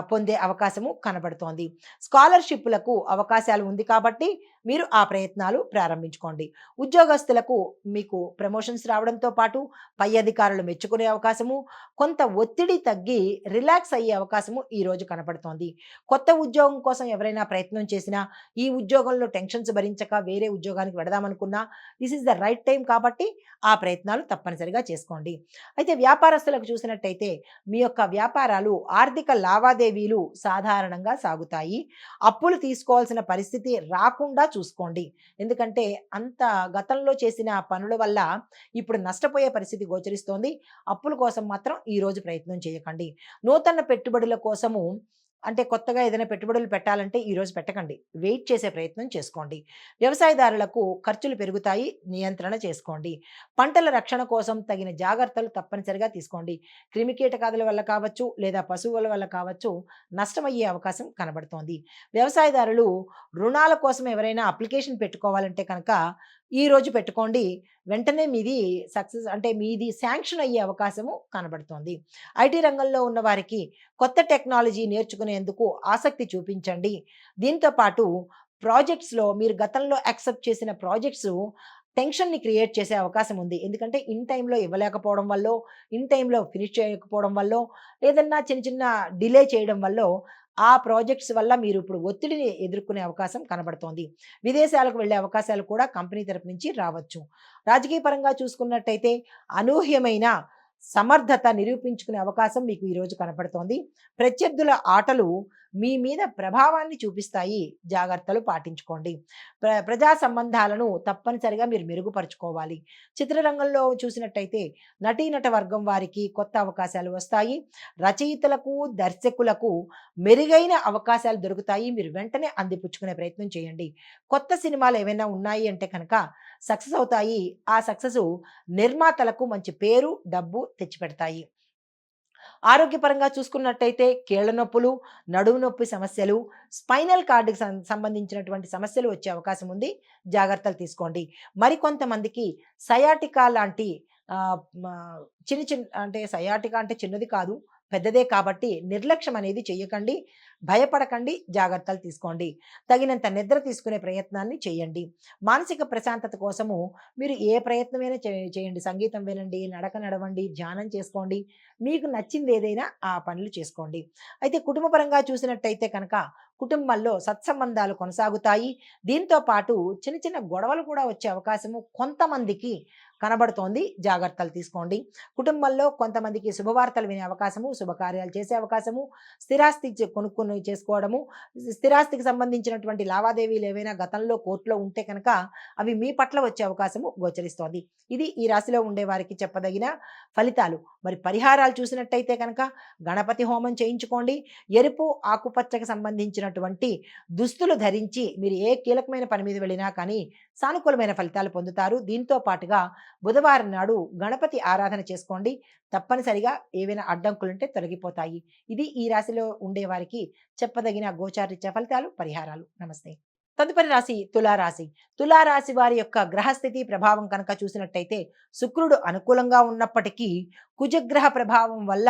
పొందే అవకాశము కనబడుతోంది. స్కాలర్‌షిప్పులకు అవకాశాలు ఉంది కాబట్టి మీరు ఆ ప్రయత్నాలు ప్రారంభించుకోండి. ఉద్యోగస్తులకు మీకు ప్రమోషన్స్ రావడంతో పాటు పై అధికారులు మెచ్చుకునే అవకాశము, కొంత ఒత్తిడి తగ్గి రిలాక్స్ అయ్యే అవకాశము ఈరోజు కనపడుతోంది. కొత్త ఉద్యోగం కోసం ఎవరైనా ప్రయత్నం చేసినా, ఈ ఉద్యోగంలో టెన్షన్స్ భరించక వేరే ఉద్యోగానికి వెడదామనుకున్నా this is the right time కాబట్టి ఆ ప్రయత్నాలు తప్పనిసరిగా చేసుకోండి. అయితే వ్యాపారస్తులకు చూసినట్టయితే మీ యొక్క వ్యాపారాలు ఆర్థిక లావాదేవీలు సాధారణంగా సాగుతాయి. అప్పులు తీసుకోవాల్సిన పరిస్థితి రాకుండా చూసుకోండి. ఎందుకంటే అంత గతంలో చేసిన పనుల వల్ల ఇప్పుడు నష్టపోయే పరిస్థితి గోచరిస్తోంది. అప్పుల కోసం మాత్రం ఈరోజు ప్రయత్నం చేయకండి. నూతన పెట్టుబడుల కోసము అంటే కొత్తగా ఏదైనా పెట్టుబడులు పెట్టాలంటే ఈరోజు పెట్టకండి. వెయిట్ చేసే ప్రయత్నం చేసుకోండి. వ్యవసాయదారులకు ఖర్చులు పెరుగుతాయి. నియంత్రణ చేసుకోండి. పంటల రక్షణ కోసం తగిన జాగ్రత్తలు తప్పనిసరిగా తీసుకోండి. క్రిమికీటకాదుల వల్ల కావచ్చు, లేదా పశువుల వల్ల కావచ్చు నష్టమయ్యే అవకాశం కనబడుతోంది. వ్యవసాయదారులు రుణాల కోసం ఎవరైనా అప్లికేషన్ పెట్టుకోవాలంటే కనుక ఈరోజు పెట్టుకోండి. వెంటనే మీది సక్సెస్ అంటే మీది శాంక్షన్ అయ్యే అవకాశము కనబడుతోంది. ఐటీ రంగంలో ఉన్న వారికి కొత్త టెక్నాలజీ నేర్చుకునేందుకు ఆసక్తి చూపించండి. దీంతో పాటు ప్రాజెక్ట్స్‌లో మీరు గతంలో యాక్సెప్ట్ చేసిన ప్రాజెక్ట్స్ టెన్షన్‌ని క్రియేట్ చేసే అవకాశం ఉంది. ఎందుకంటే ఇన్ టైమ్‌లో ఇవ్వలేకపోవడం వల్లో, ఇన్ టైమ్‌లో ఫినిష్ చేయకపోవడం వల్లో, ఏదన్నా చిన్న చిన్న డిలే చేయడం వల్లో ఆ ప్రాజెక్ట్స్ వల్ల మీరు ఇప్పుడు ఒత్తిడిని ఎదుర్కొనే అవకాశం కనబడుతోంది. విదేశాలకు వెళ్ళే అవకాశాలు కూడా కంపెనీ తరపు నుంచి రావచ్చు. రాజకీయ పరంగా చూసుకున్నట్టయితే అనూహ్యమైన సమర్థత నిరూపించుకునే అవకాశం మీకు ఈరోజు కనపడుతోంది. ప్రత్యర్థుల ఆటలు మీ మీద ప్రభావాన్ని చూపిస్తాయి. జాగ్రత్తలు పాటించుకోండి. ప్రజా సంబంధాలను తప్పనిసరిగా మీరు మెరుగుపరుచుకోవాలి. చిత్రరంగంలో చూసినట్టయితే నటీనట వర్గం వారికి కొత్త అవకాశాలు వస్తాయి. రచయితలకు, దర్శకులకు మెరుగైన అవకాశాలు దొరుకుతాయి. మీరు వెంటనే అందిపుచ్చుకునే ప్రయత్నం చేయండి. కొత్త సినిమాలు ఏవైనా ఉన్నాయి అంటే కనుక సక్సెస్ అవుతాయి. ఆ సక్సెస్ నిర్మాతలకు మంచి పేరు, డబ్బు తెచ్చిపెడతాయి. ఆరోగ్యపరంగా చూసుకున్నట్టయితే కీళ్ళ నొప్పులు, నడుము నొప్పి సమస్యలు, స్పైనల్ కార్డ్‌కి సంబంధించినటువంటి సమస్యలు వచ్చే అవకాశం ఉంది. జాగ్రత్తలు తీసుకోండి. మరికొంతమందికి సయాటికా లాంటి ఆహ్, మా చిన్న చిన్న అంటే సయాటికా అంటే చిన్నది కాదు, పెద్దదే కాబట్టి నిర్లక్ష్యం అనేది చెయ్యకండి. భయపడకండి. జాగ్రత్తలు తీసుకోండి. తగినంత నిద్ర తీసుకునే ప్రయత్నాన్ని చేయండి. మానసిక ప్రశాంతత కోసము మీరు ఏ ప్రయత్నమైనా చేయండి. సంగీతం వినండి, నడక నడవండి, ధ్యానం చేసుకోండి. మీకు నచ్చింది ఏదైనా ఆ పనులు చేసుకోండి. అయితే కుటుంబపరంగా చూసినట్టయితే కనుక కుటుంబాల్లో సత్సంబంధాలు కొనసాగుతాయి. దీంతో పాటు చిన్న చిన్న గొడవలు కూడా వచ్చే అవకాశము కొంతమందికి కనబడుతోంది. జాగ్రత్తలు తీసుకోండి. కుటుంబంలో కొంతమందికి శుభవార్తలు వినే అవకాశము, శుభకార్యాలు చేసే అవకాశము, స్థిరాస్తి కొనుక్కొని చేసుకోవడము, స్థిరాస్తికి సంబంధించినటువంటి లావాదేవీలు ఏవైనా గతంలో కోర్టులో ఉంటే కనుక అవి మీ పట్ల వచ్చే అవకాశము గోచరిస్తోంది. ఇది ఈ రాశిలో ఉండే వారికి చెప్పదగిన ఫలితాలు. మరి పరిహారాలు చూసినట్టయితే కనుక గణపతి హోమం చేయించుకోండి. ఎరుపు, ఆకుపచ్చకి సంబంధించినటువంటి దుస్తులు ధరించి మీరు ఏ కీలకమైన పని మీద వెళ్ళినా కానీ సానుకూలమైన ఫలితాలు పొందుతారు. దీంతో పాటుగా బుధవారం నాడు గణపతి ఆరాధన చేసుకోండి. తప్పనిసరిగా ఏవైనా అడ్డంకులుంటే తొలగిపోతాయి. ఇది ఈ రాశిలో ఉండేవారికి చెప్పదగిన గోచారిత్య ఫలితాలు, పరిహారాలు. నమస్తే. తదుపరి రాశి తులారాశి. తులారాశి వారి యొక్క గ్రహస్థితి ప్రభావం కనుక చూసినట్టయితే శుక్రుడు అనుకూలంగా ఉన్నప్పటికీ కుజగ్రహ ప్రభావం వల్ల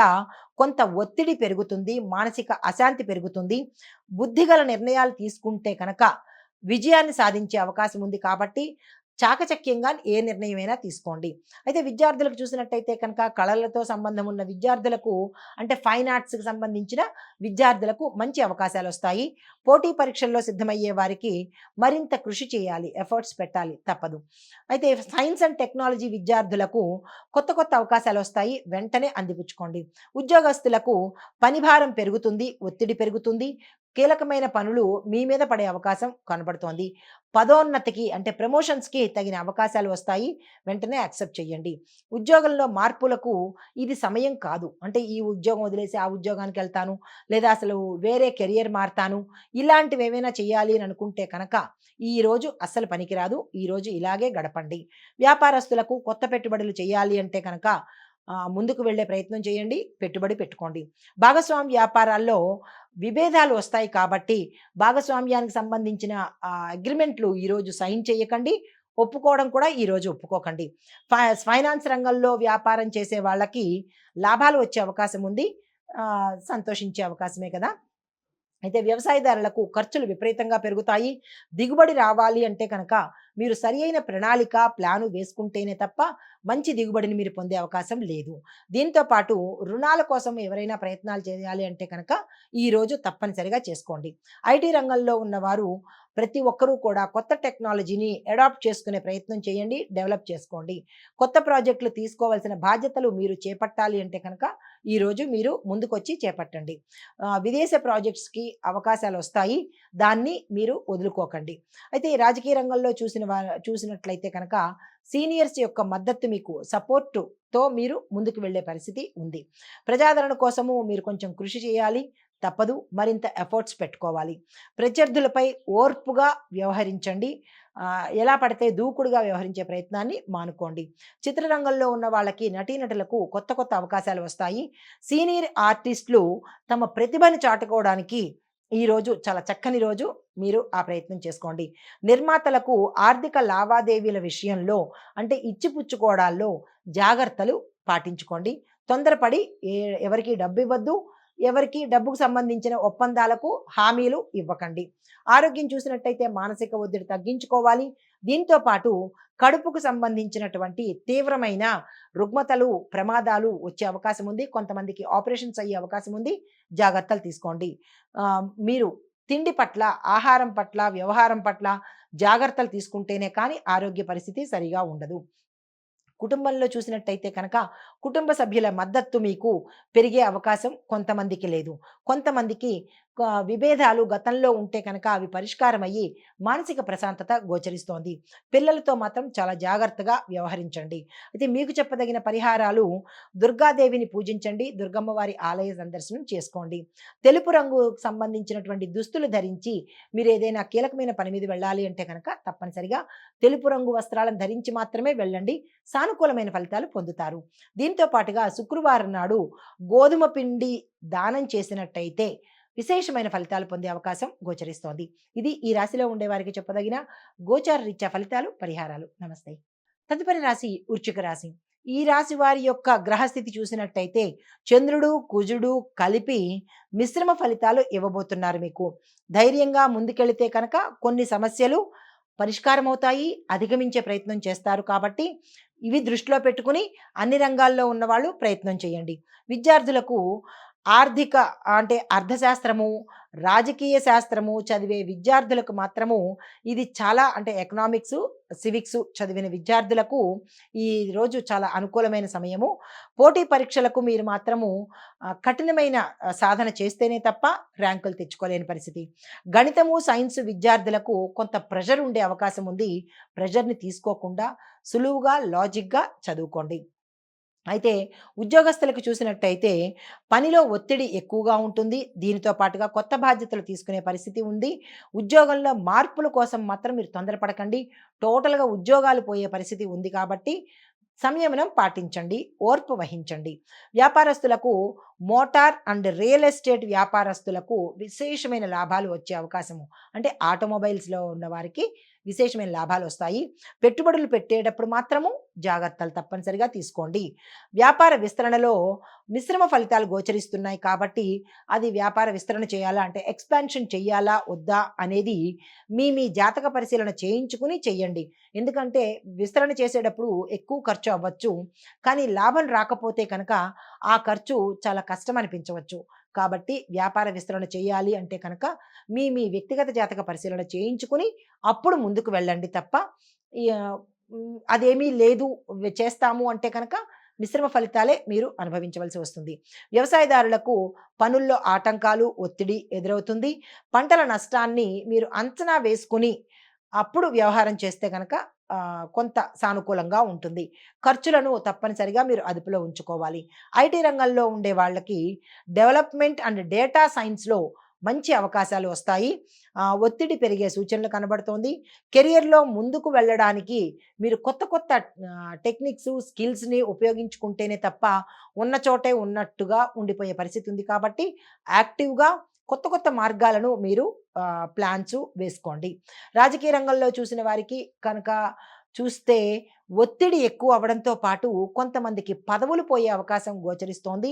కొంత ఒత్తిడి పెరుగుతుంది. మానసిక అశాంతి పెరుగుతుంది. బుద్ధిగల నిర్ణయాలు తీసుకుంటే కనుక విజయాన్ని సాధించే అవకాశం ఉంది కాబట్టి చాకచక్యంగా ఏ నిర్ణయమైనా తీసుకోండి. అయితే విద్యార్థులకు చూసినట్టయితే కనుక కళలతో సంబంధం ఉన్న విద్యార్థులకు అంటే ఫైన్ ఆర్ట్స్‌కి సంబంధించిన విద్యార్థులకు మంచి అవకాశాలు వస్తాయి. పోటీ పరీక్షల్లో సిద్ధమయ్యే వారికి మరింత కృషి చేయాలి. ఎఫర్ట్స్ పెట్టాలి తప్పదు. అయితే సైన్స్ అండ్ టెక్నాలజీ విద్యార్థులకు కొత్త కొత్త అవకాశాలు వస్తాయి. వెంటనే అందిపుచ్చుకోండి. ఉద్యోగస్తులకు పని భారం పెరుగుతుంది. ఒత్తిడి పెరుగుతుంది. కీలకమైన పనులు మీ మీద పడే అవకాశం కనబడుతోంది. పదోన్నతికి అంటే ప్రమోషన్స్‌కి తగిన అవకాశాలు వస్తాయి. వెంటనే యాక్సెప్ట్ చేయండి. ఉద్యోగంలో మార్పులకు ఇది సమయం కాదు. అంటే ఈ ఉద్యోగం వదిలేసి ఆ ఉద్యోగానికెళ్తాను, లేదా అసలు వేరే కెరియర్ మారతాను, ఇలాంటివి ఏమైనా చేయాలి అని అనుకుంటే కనుక ఈరోజు అస్సలు పనికిరాదు. ఈరోజు ఇలాగే గడపండి. వ్యాపారస్తులకు కొత్త పెట్టుబడులు చేయాలి అంటే కనుక ముందుకు వెళ్ళే ప్రయత్నం చేయండి. పెట్టుబడి పెట్టుకోండి. భాగస్వామ్య వ్యాపారాల్లో విభేదాలు వస్తాయి కాబట్టి భాగస్వామ్యానికి సంబంధించిన అగ్రిమెంట్లు ఈరోజు సైన్ చేయకండి. ఒప్పుకోవడం కూడా ఈరోజు ఒప్పుకోకండి. ఫైనాన్స్ రంగంలో వ్యాపారం చేసే వాళ్ళకి లాభాలు వచ్చే అవకాశం ఉంది. సంతోషించే అవకాశమే కదా! అయితే వ్యవసాయదారులకు ఖర్చులు విపరీతంగా పెరుగుతాయి. దిగుబడి రావాలి అంటే కనుక మీరు సరియైన ప్రణాళిక, ప్లాను వేసుకుంటేనే తప్ప మంచి దిగుబడిని మీరు పొందే అవకాశం లేదు. దీంతో పాటు రుణాల కోసం ఎవరైనా ప్రయత్నాలు చేయాలి అంటే కనుక ఈరోజు తప్పనిసరిగా చేసుకోండి. ఐటీ రంగంలో ఉన్నవారు ప్రతి ఒక్కరూ కూడా కొత్త టెక్నాలజీని అడాప్ట్ చేసుకునే ప్రయత్నం చేయండి. డెవలప్ చేసుకోండి. కొత్త ప్రాజెక్టులు తీసుకోవాల్సిన బాధ్యతలు మీరు చేపట్టాలి అంటే కనుక ఈరోజు మీరు ముందుకొచ్చి చేపట్టండి. విదేశ ప్రాజెక్ట్స్‌కి అవకాశాలొస్తాయి. దాన్ని మీరు వదులుకోకండి. అయితే ఈ రాజకీయ రంగంలో చూసినట్లయితే కనుక సీనియర్స్ యొక్క మద్దతు మీకు సపోర్ట్‌తో మీరు ముందుకు వెళ్ళే పరిస్థితి ఉంది. ప్రజాదరణ కోసము మీరు కొంచెం కృషి చేయాలి. తప్పదు. మరింత ఎఫర్ట్స్ పెట్టుకోవాలి. ప్రత్యర్థులపై ఓర్పుగా వ్యవహరించండి. ఎలా పడితే దూకుడుగా వ్యవహరించే ప్రయత్నాన్ని మానుకోండి. చిత్రరంగంలో ఉన్న వాళ్ళకి నటీనటులకు కొత్త కొత్త అవకాశాలు వస్తాయి. సీనియర్ ఆర్టిస్టులు తమ ప్రతిభను చాటుకోవడానికి ఈరోజు చాలా చక్కని రోజు. మీరు ఆ ప్రయత్నం చేసుకోండి. నిర్మాతలకు ఆర్థిక లావాదేవీల విషయంలో అంటే ఇచ్చిపుచ్చుకోవడాల్లో జాగ్రత్తలు పాటించుకోండి. తొందరపడి ఎవరికీ డబ్బివ్వద్దు. ఎవరికీ డబ్బుకు సంబంధించిన ఒప్పందాలకు హామీలు ఇవ్వకండి. ఆరోగ్యం చూసినట్టయితే మానసిక ఒత్తిడి తగ్గించుకోవాలి. దీంతో పాటు కడుపుకు సంబంధించినటువంటి తీవ్రమైన రుగ్మతలు, ప్రమాదాలు వచ్చే అవకాశం ఉంది. కొంతమందికి ఆపరేషన్స్ అయ్యే అవకాశం ఉంది. జాగ్రత్తలు తీసుకోండి. మీరు తిండి పట్ల, ఆహారం పట్ల, వ్యవహారం పట్ల జాగ్రత్తలు తీసుకుంటేనే కానీ ఆరోగ్య పరిస్థితి సరిగా ఉండదు. కుటుంబంలో చూసినట్టయితే కనుక కుటుంబ సభ్యుల మద్దతు మీకు పెరిగే అవకాశం కొంతమందికి లేదు. కొంతమందికి విభేదాలు గతంలో ఉంటే కనుక అవి పరిష్కారం అయ్యి మానసిక ప్రశాంతత గోచరిస్తోంది. పిల్లలతో మాత్రం చాలా జాగ్రత్తగా వ్యవహరించండి. అయితే మీకు చెప్పదగిన పరిహారాలు: దుర్గాదేవిని పూజించండి, దుర్గమ్మ వారి ఆలయ సందర్శనం చేసుకోండి. తెలుపు రంగుకు సంబంధించినటువంటి దుస్తులు ధరించి మీరు ఏదైనా కీలకమైన పని మీద వెళ్ళాలి అంటే కనుక తప్పనిసరిగా తెలుపు రంగు వస్త్రాలను ధరించి మాత్రమే వెళ్ళండి. సానుకూలమైన ఫలితాలు పొందుతారు. దీంతో పాటుగా శుక్రవారం నాడు గోధుమ పిండి దానం చేసినట్టయితే విశేషమైన ఫలితాలు పొందే అవకాశం గోచరిస్తోంది. ఇది ఈ రాశిలో ఉండే వారికి చెప్పదగిన గోచార రీత్యా ఫలితాలు, పరిహారాలు. నమస్తే. తదుపరి రాశి వృశ్చిక రాశి. ఈ రాశి వారి యొక్క గ్రహస్థితి చూసినట్టయితే చంద్రుడు, కుజుడు కలిపి మిశ్రమ ఫలితాలు ఇవ్వబోతున్నారు మీకు. ధైర్యంగా ముందుకెళితే కనుక కొన్ని సమస్యలు పరిష్కారం అవుతాయి, అధిగమించే ప్రయత్నం చేస్తారు. కాబట్టి ఇవి దృష్టిలో పెట్టుకుని అన్ని రంగాల్లో ఉన్నవాళ్ళు ప్రయత్నం చేయండి. విద్యార్థులకు ఆర్థిక అంటే అర్థశాస్త్రము, రాజకీయ శాస్త్రము చదివే విద్యార్థులకు మాత్రము ఇది చాలా అంటే ఎకనామిక్సు, సివిక్సు చదివిన విద్యార్థులకు ఈ రోజు చాలా అనుకూలమైన సమయము. పోటీ పరీక్షలకు మీరు మాత్రము కఠినమైన సాధన చేస్తేనే తప్ప ర్యాంకులు తెచ్చుకోలేని పరిస్థితి. గణితము, సైన్సు విద్యార్థులకు కొంత ప్రెషర్ ఉండే అవకాశం ఉంది. ప్రెషర్‌ని తీసుకోకుండా సులువుగా, లాజిక్‌గా చదువుకోండి. అయితే ఉద్యోగస్తులకు చూసినట్టయితే పనిలో ఒత్తిడి ఎక్కువగా ఉంటుంది. దీనితో పాటుగా కొత్త బాధ్యతలు తీసుకునే పరిస్థితి ఉంది. ఉద్యోగంలో మార్పుల కోసం మాత్రం మీరు తొందరపడకండి. టోటల్‌గా ఉద్యోగాలు పోయే పరిస్థితి ఉంది కాబట్టి సంయమనం పాటించండి, ఓర్పు వహించండి. వ్యాపారస్తులకు మోటార్ అండ్ రియల్ ఎస్టేట్ వ్యాపారస్తులకు విశేషమైన లాభాలు వచ్చే అవకాశము, అంటే ఆటోమొబైల్స్‌లో ఉన్నవారికి విశేషమైన లాభాలు వస్తాయి. పెట్టుబడులు పెట్టేటప్పుడు మాత్రము జాగ్రత్తలు తప్పనిసరిగా తీసుకోండి. వ్యాపార విస్తరణలో మిశ్రమ ఫలితాలు గోచరిస్తున్నాయి కాబట్టి అది వ్యాపార విస్తరణ చేయాలా అంటే ఎక్స్పాన్షన్ చెయ్యాలా వద్దా అనేది మీ జాతక పరిశీలన చేయించుకుని చెయ్యండి. ఎందుకంటే విస్తరణ చేసేటప్పుడు ఎక్కువ ఖర్చు అవ్వచ్చు. కానీ లాభం రాకపోతే కనుక ఆ ఖర్చు చాలా కష్టం అనిపించవచ్చు. కాబట్టి వ్యాపార విస్తరణ చేయాలి అంటే కనుక మీ వ్యక్తిగత జాతక పరిశీలన చేయించుకుని అప్పుడు ముందుకు వెళ్ళండి తప్ప అదేమీ లేదు చేస్తాము అంటే కనుక మిశ్రమ ఫలితాలే మీరు అనుభవించవలసి వస్తుంది. వ్యవసాయదారులకు పనుల్లో ఆటంకాలు, ఒత్తిడి ఎదురవుతుంది. పంటల నష్టాన్ని మీరు అంచనా వేసుకుని అప్పుడు వ్యవహారం చేస్తే కనుక కొంత సానుకూలంగా ఉంటుంది. ఖర్చులను తప్పనిసరిగా మీరు అదుపులో ఉంచుకోవాలి. ఐటీ రంగంలో ఉండే వాళ్ళకి డెవలప్మెంట్ అండ్ డేటా సైన్స్‌లో మంచి అవకాశాలు వస్తాయి. ఒత్తిడి పెరిగే సూచనలు కనబడుతోంది. కెరియర్‌లో ముందుకు వెళ్ళడానికి మీరు కొత్త కొత్త టెక్నిక్స్, స్కిల్స్‌ని ఉపయోగించుకుంటేనే తప్ప ఉన్న చోటే ఉన్నట్టుగా ఉండిపోయే పరిస్థితి ఉంది. కాబట్టి యాక్టివ్‌గా కొత్త కొత్త మార్గాలను మీరు ప్లాన్స్ వేసుకోండి. రాజకీయ రంగంలో చూసిన వారికి కనుక చూస్తే ఒత్తిడి ఎక్కువ అవ్వడంతో పాటు కొంతమందికి పదవులు పోయే అవకాశం గోచరిస్తోంది.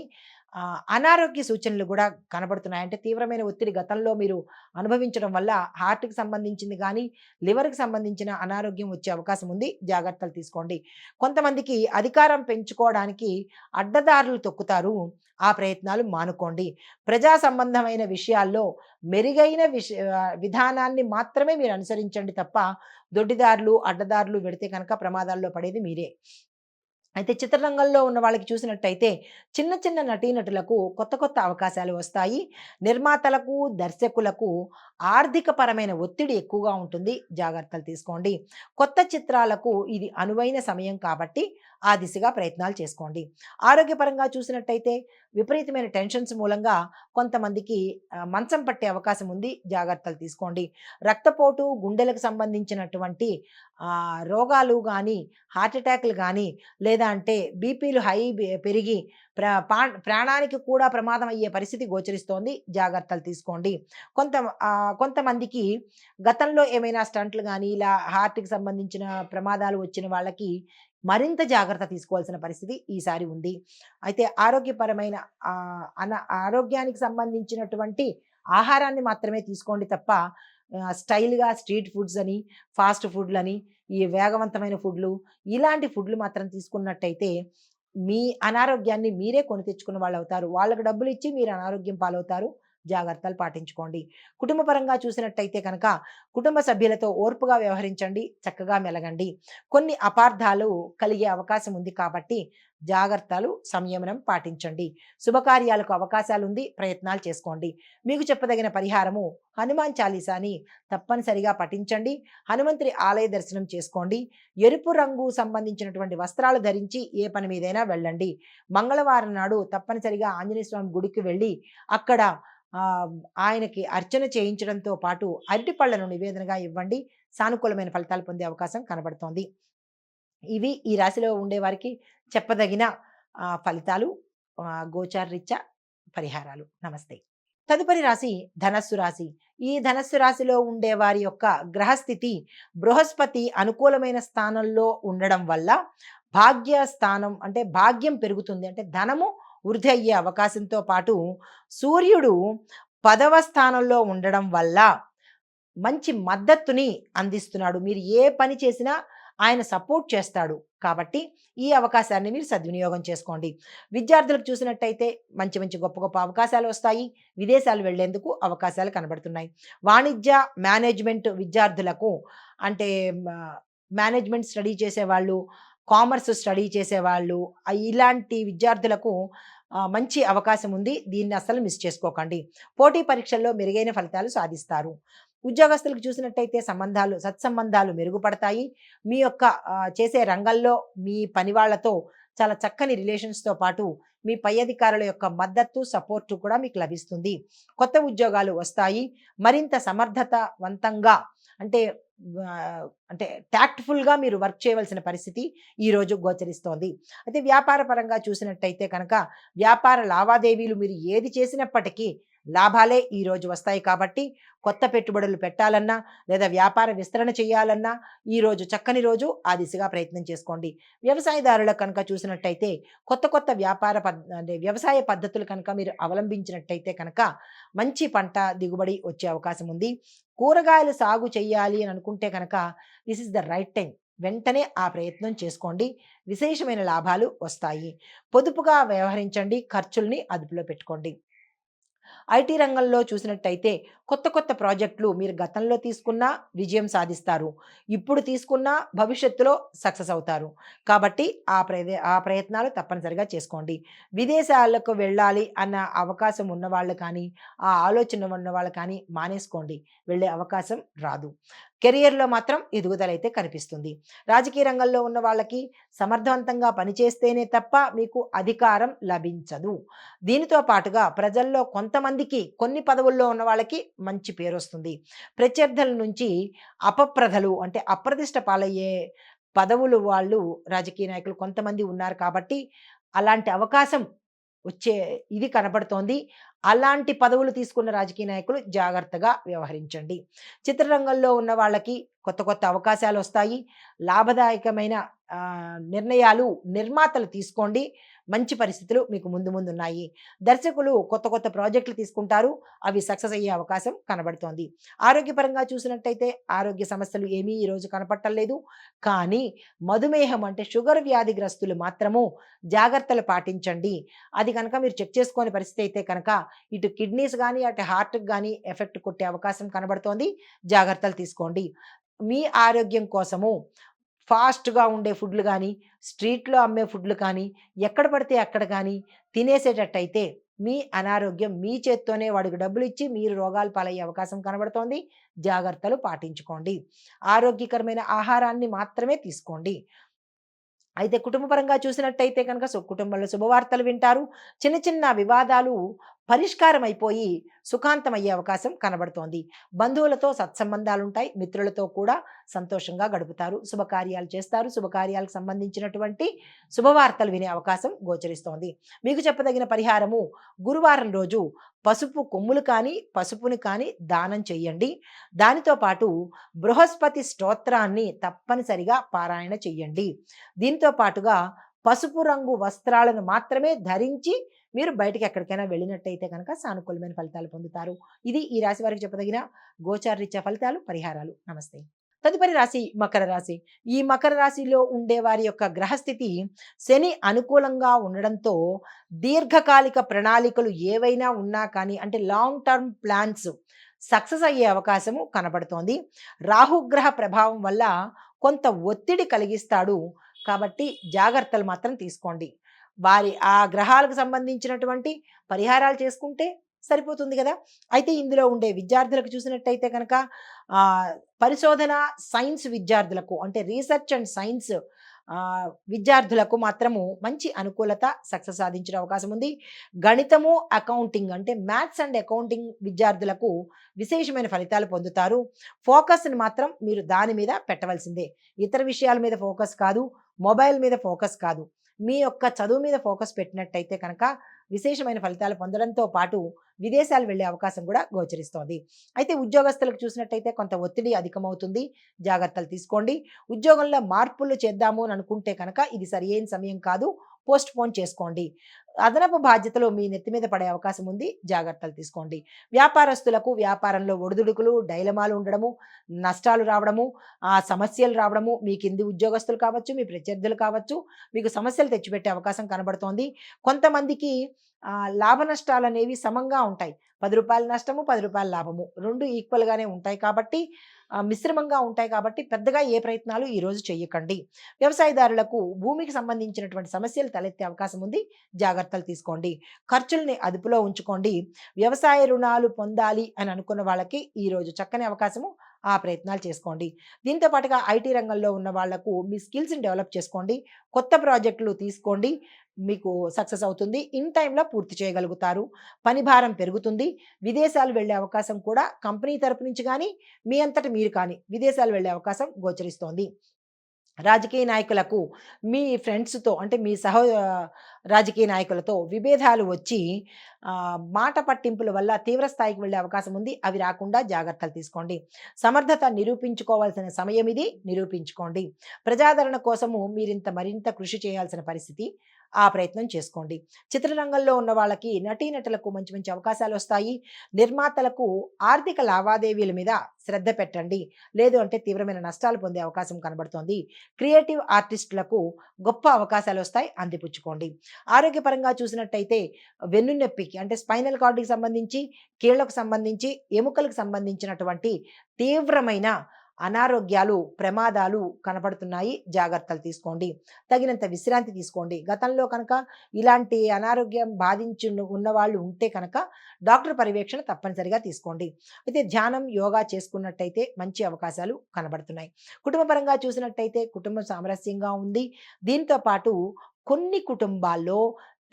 అనారోగ్య సూచనలు కూడా కనబడుతున్నాయి. అంటే తీవ్రమైన ఒత్తిడి గతంలో మీరు అనుభవించడం వల్ల హార్ట్‌కి సంబంధించింది గానీ, లివర్‌కి సంబంధించిన అనారోగ్యం వచ్చే అవకాశం ఉంది. జాగ్రత్తలు తీసుకోండి. కొంతమందికి అధికారం పెంచుకోవడానికి అడ్డదారులు తొక్కుతారు. ఆ ప్రయత్నాలు మానుకోండి. ప్రజా సంబంధమైన విషయాల్లో మెరుగైన విధానాన్ని మాత్రమే మీరు అనుసరించండి తప్ప దొడ్డిదారులు, అడ్డదారులు వెడితే కనుక ప్రమాదాల్లో పడేది మీరే. అయితే చిత్రరంగంలో ఉన్న వాళ్ళకి చూసినట్టయితే చిన్న చిన్న నటీనటులకు కొత్త కొత్త అవకాశాలు వస్తాయి. నిర్మాతలకు, దర్శకులకు ఆర్థిక పరమైన ఒత్తిడి ఎక్కువగా ఉంటుంది. జాగ్రత్తలు తీసుకోండి. కొత్త చిత్రాలకు ఇది అనువైన సమయం కాబట్టి ఆ దిశగా ప్రయత్నాలు చేసుకోండి. ఆరోగ్యపరంగా చూసినట్టయితే విపరీతమైన టెన్షన్స్ మూలంగా కొంతమందికి మంచం పట్టే అవకాశం ఉంది. జాగ్రత్తలు తీసుకోండి. రక్తపోటు, గుండెలకు సంబంధించినటువంటి రోగాలు కానీ, హార్ట్ అటాక్లు కానీ, లేదా అంటే బీపీలు పెరిగి ప్రాణానికి కూడా ప్రమాదం అయ్యే పరిస్థితి గోచరిస్తోంది. జాగ్రత్తలు తీసుకోండి. కొంతమందికి గతంలో ఏమైనా స్టంట్లు కానీ ఇలా హార్ట్‌కి సంబంధించిన ప్రమాదాలు వచ్చిన వాళ్ళకి మరింత జాగ్రత్త తీసుకోవాల్సిన పరిస్థితి ఈసారి ఉంది. అయితే ఆరోగ్యపరమైన ఆరోగ్యానికి సంబంధించినటువంటి ఆహారాన్ని మాత్రమే తీసుకోండి తప్ప స్టైల్‌గా స్ట్రీట్ ఫుడ్స్ అని, ఫాస్ట్ ఫుడ్‌లని, ఈ వేగవంతమైన ఫుడ్‌లు ఇలాంటి ఫుడ్‌లు మాత్రం తీసుకున్నట్టయితే మీ అనారోగ్యాన్ని మీరే కొని తెచ్చుకున్న వాళ్ళవుతారు. వాళ్ళకి డబ్బులిచ్చి మీరు అనారోగ్యం పాలవుతారు. జాగ్రత్తలు పాటించుకోండి. కుటుంబ పరంగా చూసినట్టయితే కనుక కుటుంబ సభ్యులతో ఓర్పుగా వ్యవహరించండి, చక్కగా మెలగండి. కొన్ని అపార్థాలు కలిగే అవకాశం ఉంది కాబట్టి జాగ్రత్తలు, సంయమనం పాటించండి. శుభకార్యాలకు అవకాశాలుంది, ప్రయత్నాలు చేసుకోండి. మీకు చెప్పదగిన పరిహారము హనుమాన్ చాలీసాని తప్పనిసరిగా పఠించండి. హనుమంతుడి ఆలయ దర్శనం చేసుకోండి. ఎరుపు రంగు సంబంధించినటువంటి వస్త్రాలు ధరించి ఏ పని మీదైనా వెళ్ళండి. మంగళవారం నాడు తప్పనిసరిగా ఆంజనేయ స్వామి గుడికి వెళ్ళి అక్కడ ఆయనకి అర్చన చేయించడంతో పాటు అరటిపళ్లను నివేదనగా ఇవ్వండి. సానుకూలమైన ఫలితాలు పొందే అవకాశం కనబడుతోంది. ఇవి ఈ రాశిలో ఉండేవారికి చెప్పదగిన ఫలితాలు, గోచారరీత్యా పరిహారాలు. నమస్తే. తదుపరి రాశి ధనస్సు రాశి. ఈ ధనస్సు రాశిలో ఉండే వారి యొక్క గ్రహస్థితి బృహస్పతి అనుకూలమైన స్థానంలో ఉండడం వల్ల భాగ్య స్థానం అంటే భాగ్యం పెరుగుతుంది. అంటే ధనము వృద్ధి అయ్యే అవకాశంతో పాటు సూర్యుడు 10వ స్థానంలో ఉండడం వల్ల మంచి మద్దతుని అందిస్తున్నాడు. మీరు ఏ పని చేసినా ఆయన సపోర్ట్ చేస్తాడు. కాబట్టి ఈ అవకాశాన్ని మీరు సద్వినియోగం చేసుకోండి. విద్యార్థులకు చూసినట్టయితే మంచి మంచి గొప్ప గొప్ప అవకాశాలు వస్తాయి. విదేశాలు వెళ్లేందుకు అవకాశాలు కనబడుతున్నాయి. వాణిజ్య, మేనేజ్మెంట్ విద్యార్థులకు అంటే మేనేజ్మెంట్ స్టడీ చేసేవాళ్ళు, కామర్స్ స్టడీ చేసేవాళ్ళు ఇలాంటి విద్యార్థులకు మంచి అవకాశం ఉంది. దీన్ని అస్సలు మిస్ చేసుకోకండి. పోటీ పరీక్షల్లో మెరుగైన ఫలితాలు సాధిస్తారు. ఉద్యోగస్తులకు చూసినట్టయితే సత్సంబంధాలు మెరుగుపడతాయి. మీ యొక్క చేసే రంగంలో మీ పని వాళ్ళతో చాలా చక్కని రిలేషన్స్తో పాటు మీ పై అధికారుల యొక్క మద్దతు, సపోర్టు కూడా మీకు లభిస్తుంది. కొత్త ఉద్యోగాలు వస్తాయి. మరింత సమర్థతవంతంగా అంటే అంటే టాక్ట్ఫుల్గా మీరు వర్క్ చేయవలసిన పరిస్థితి ఈరోజు గోచరిస్తోంది. అయితే వ్యాపార పరంగా చూసినట్టయితే కనుక వ్యాపార లావాదేవీలు మీరు ఏది చేసినప్పటికీ లాభాలే ఈరోజు వస్తాయి. కాబట్టి కొత్త పెట్టుబడులు పెట్టాలన్నా లేదా వ్యాపార విస్తరణ చేయాలన్నా ఈరోజు చక్కని రోజు. ఆ దిశగా ప్రయత్నం చేసుకోండి. వ్యవసాయదారులకు కనుక చూసినట్టయితే కొత్త కొత్త అంటే వ్యవసాయ పద్ధతులు కనుక మీరు అవలంబించినట్టయితే కనుక మంచి పంట దిగుబడి వచ్చే అవకాశం ఉంది. కూరగాయలు సాగు చేయాలి అని అనుకుంటే కనుక this is the right time. వెంటనే ఆ ప్రయత్నం చేసుకోండి. విశేషమైన లాభాలు వస్తాయి. పొదుపుగా వ్యవహరించండి. ఖర్చుల్ని అదుపులో పెట్టుకోండి. ఐటీ రంగంలో చూసినట్టయితే కొత్త కొత్త ప్రాజెక్టులు మీరు గతంలో తీసుకున్నా విజయం సాధిస్తారు. ఇప్పుడు తీసుకున్నా భవిష్యత్తులో సక్సెస్ అవుతారు. కాబట్టి ఆ ప్రయత్నాలు తప్పనిసరిగా చేసుకోండి. విదేశాలకు వెళ్ళాలి అన్న అవకాశం ఉన్నవాళ్ళు కానీ, ఆ ఆలోచన ఉన్నవాళ్ళు కానీ మానేసుకోండి. వెళ్ళే అవకాశం రాదు. కెరియర్‌లో మాత్రం ఎదుగుదలైతే కనిపిస్తుంది. రాజకీయ రంగంలో ఉన్న వాళ్ళకి సమర్థవంతంగా పనిచేస్తేనే తప్ప మీకు అధికారం లభించదు. దీనితో పాటుగా ప్రజల్లో కొంతమందికి కొన్ని పదవుల్లో ఉన్న వాళ్ళకి మంచి పేరొస్తుంది. ప్రత్యర్థుల నుంచి అపప్రదలు అంటే అప్రతిష్ట పాలయ్యే పదవులు వాళ్ళు రాజకీయ నాయకులు కొంతమంది ఉన్నారు కాబట్టి అలాంటి అవకాశం వచ్చే ఇది కనపడుతోంది. అలాంటి పదవులు తీసుకున్న రాజకీయ నాయకులు జాగ్రత్తగా వ్యవహరించండి. చిత్రరంగంలో ఉన్న వాళ్ళకి కొత్త కొత్త అవకాశాలు వస్తాయి. లాభదాయకమైన నిర్ణయాలు నిర్మాతలు తీసుకోండి. మంచి పరిస్థితులు మీకు ముందు ముందు ఉన్నాయి. దర్శకులు కొత్త కొత్త ప్రాజెక్టులు తీసుకుంటారు. అవి సక్సెస్ అయ్యే అవకాశం కనబడుతోంది. ఆరోగ్యపరంగా చూసినట్టయితే ఆరోగ్య సమస్యలు ఏమీ ఈరోజు కనపట్టలేదు. కానీ మధుమేహం అంటే షుగర్ వ్యాధిగ్రస్తులు మాత్రము జాగ్రత్తలు పాటించండి. అది కనుక మీరు చెక్ చేసుకోని పరిస్థితి అయితే కనుక ఇటు కిడ్నీస్ కానీ అటు హార్ట్కి కానీ ఎఫెక్ట్ కొట్టే అవకాశం కనబడుతోంది. జాగ్రత్తలు తీసుకోండి. మీ ఆరోగ్యం కోసము ఫాస్ట్‌గా ఉండే ఫుడ్‌లు గానీ, స్ట్రీట్‌లో అమ్మే ఫుడ్‌లు కానీ, ఎక్కడ పడితే అక్కడ కానీ తినేసేటట్టయితే మీ అనారోగ్యం మీ చేత్తోనే వాడికి డబ్బులిచ్చి మీరు రోగాల పాలయ్యే అవకాశం కనబడుతోంది. జాగ్రత్తలు పాటించుకోండి. ఆరోగ్యకరమైన ఆహారాన్ని మాత్రమే తీసుకోండి. అయితే కుటుంబపరంగా చూసినట్టయితే కనుక కుటుంబంలో శుభవార్తలు వింటారు. చిన్న చిన్న వివాదాలు పరిష్కారం అయిపోయి సుఖాంతమయ్యే అవకాశం కనబడుతోంది. బంధువులతో సత్సంబంధాలుంటాయి. మిత్రులతో కూడా సంతోషంగా గడుపుతారు. శుభకార్యాలు చేస్తారు. శుభకార్యాలకు సంబంధించినటువంటి శుభవార్తలు వినే అవకాశం గోచరిస్తోంది. మీకు చెప్పదగిన పరిహారము గురువారం రోజు పసుపు కొమ్ములు కానీ, పసుపుని కానీ దానం చెయ్యండి. దానితో పాటు బృహస్పతి స్తోత్రాన్ని తప్పనిసరిగా పారాయణ చెయ్యండి. దీంతో పాటుగా పసుపు రంగు వస్త్రాలను మాత్రమే ధరించి మీరు బయటికి ఎక్కడికైనా వెళ్ళినట్టయితే కనుక సానుకూలమైన ఫలితాలు పొందుతారు. ఇది ఈ రాశి వారికి చెప్పదగిన గోచారరీత్యా ఫలితాలు, పరిహారాలు. నమస్తే. తదుపరి రాశి మకర రాశి. ఈ మకర రాశిలో ఉండే వారి యొక్క గ్రహస్థితి శని అనుకూలంగా ఉండడంతో దీర్ఘకాలిక ప్రణాళికలు ఏవైనా ఉన్నా కానీ అంటే లాంగ్ టర్మ్ ప్లాన్స్ సక్సెస్ అయ్యే అవకాశము కనబడుతోంది. రాహుగ్రహ ప్రభావం వల్ల కొంత ఒత్తిడి కలిగిస్తాడు. కాబట్టి జాగ్రత్తలు మాత్రం తీసుకోండి. వారి ఆ గ్రహాలకు సంబంధించినటువంటి పరిహారాలు చేసుకుంటే సరిపోతుంది కదా! అయితే ఇందులో ఉండే విద్యార్థులకు చూసినట్టయితే కనుక పరిశోధన సైన్స్ విద్యార్థులకు అంటే రీసెర్చ్ అండ్ సైన్స్ విద్యార్థులకు మాత్రము మంచి అనుకూలత సక్సెస్ సాధించిన అవకాశం ఉంది. గణితము, అకౌంటింగ్ అంటే మ్యాథ్స్ అండ్ అకౌంటింగ్ విద్యార్థులకు విశేషమైన ఫలితాలు పొందుతారు. ఫోకస్‌ని మాత్రం మీరు దాని మీద పెట్టవలసిందే. ఇతర విషయాల మీద ఫోకస్ కాదు, మొబైల్ మీద ఫోకస్ కాదు. మీ యొక్క చదువు మీద ఫోకస్ పెట్టినట్టయితే కనుక విశేషమైన ఫలితాలు పొందడంతో పాటు విదేశాలు వెళ్ళే అవకాశం కూడా గోచరిస్తోంది. అయితే ఉద్యోగస్తులకు చూసినట్టయితే కొంత ఒత్తిడి అధికమవుతుంది. జాగ్రత్తలు తీసుకోండి. ఉద్యోగంలో మార్పులు చేద్దాము అని అనుకుంటే కనుక ఇది సరియైన సమయం కాదు. పోస్ట్‌పోన్ చేసుకోండి. అదనపు బాధ్యతలు మీ నెత్తి మీద పడే అవకాశం ఉంది. జాగ్రత్తలు తీసుకోండి. వ్యాపారస్తులకు వ్యాపారంలో ఒడిదుడుకులు, డైలమాలు ఉండడము, నష్టాలు రావడము, సమస్యలు రావడము, మీ కింది ఉద్యోగస్తులు కావచ్చు, మీ ప్రత్యర్థులు కావచ్చు, మీకు సమస్యలు తెచ్చిపెట్టే అవకాశం కనబడుతోంది. కొంతమందికి లాభ నష్టాలనేవి సమంగా ఉంటాయి. రూ. 10 నష్టము, రూ. 10 లాభము 2 ఈక్వల్‌గానే ఉంటాయి కాబట్టి మిశ్రమంగా ఉంటాయి కాబట్టి పెద్దగా ఏ ప్రయత్నాలు ఈరోజు చేయకండి. వ్యవసాయదారులకు భూమికి సంబంధించినటువంటి సమస్యలు తలెత్తే అవకాశం ఉంది. జాగ్రత్తలు తీసుకోండి. ఖర్చుల్ని అదుపులో ఉంచుకోండి. వ్యవసాయ రుణాలు పొందాలి అని అనుకున్న వాళ్ళకి ఈరోజు చక్కని అవకాశము. ఆ ప్రయత్నాలు చేసుకోండి. దీంతో పాటుగా ఐటీ రంగంలో ఉన్న వాళ్లకు మీ స్కిల్స్‌ని డెవలప్ చేసుకోండి. కొత్త ప్రాజెక్టులు తీసుకోండి. మీకు సక్సెస్ అవుతుంది. ఇన్ టైమ్‌లో పూర్తి చేయగలుగుతారు. పని భారం పెరుగుతుంది. విదేశాలు వెళ్ళే అవకాశం కూడా కంపెనీ తరపు నుంచి గానీ, మీ అంతట మీరు కానీ విదేశాలు వెళ్ళే అవకాశం గోచరిస్తోంది. రాజకీయ నాయకులకు మీ ఫ్రెండ్స్‌తో అంటే మీ రాజకీయ నాయకులతో విభేదాలు వచ్చి మాట పట్టింపుల వల్ల తీవ్ర స్థాయికి వెళ్ళే అవకాశం ఉంది. అవి రాకుండా జాగ్రత్తలు తీసుకోండి. సమర్థత నిరూపించుకోవాల్సిన సమయం ఇది. నిరూపించుకోండి. ప్రజాదరణ కోసము మరింత కృషి చేయాల్సిన పరిస్థితి. ఆ ప్రయత్నం చేసుకోండి. చిత్రరంగంలో ఉన్న వాళ్ళకి నటీనటులకు మంచి మంచి అవకాశాలు వస్తాయి. నిర్మాతలకు ఆర్థిక లావాదేవీల మీద శ్రద్ధ పెట్టండి. లేదు అంటే తీవ్రమైన నష్టాలు పొందే అవకాశం కనబడుతోంది. క్రియేటివ్ ఆర్టిస్టులకు గొప్ప అవకాశాలు వస్తాయి. అందిపుచ్చుకోండి. ఆరోగ్యపరంగా చూసినట్టయితే వెన్నునొప్పికి అంటే స్పైనల్ కార్డ్‌కి సంబంధించి, కీళ్లకు సంబంధించి, ఎముకలకు సంబంధించినటువంటి తీవ్రమైన అనారోగ్యాలు, ప్రమాదాలు కనపడుతున్నాయి. జాగ్రత్తలు తీసుకోండి. తగినంత విశ్రాంతి తీసుకోండి. గతంలో కనుక ఇలాంటి అనారోగ్యం బాధించి ఉన్నవాళ్ళు ఉంటే కనుక డాక్టర్ పర్యవేక్షణ తప్పనిసరిగా తీసుకోండి. అయితే ధ్యానం, యోగా చేసుకున్నట్టయితే మంచి అవకాశాలు కనబడుతున్నాయి. కుటుంబపరంగా చూసినట్టయితే కుటుంబం సామరస్యంగా ఉంది. దీంతో పాటు కొన్ని కుటుంబాల్లో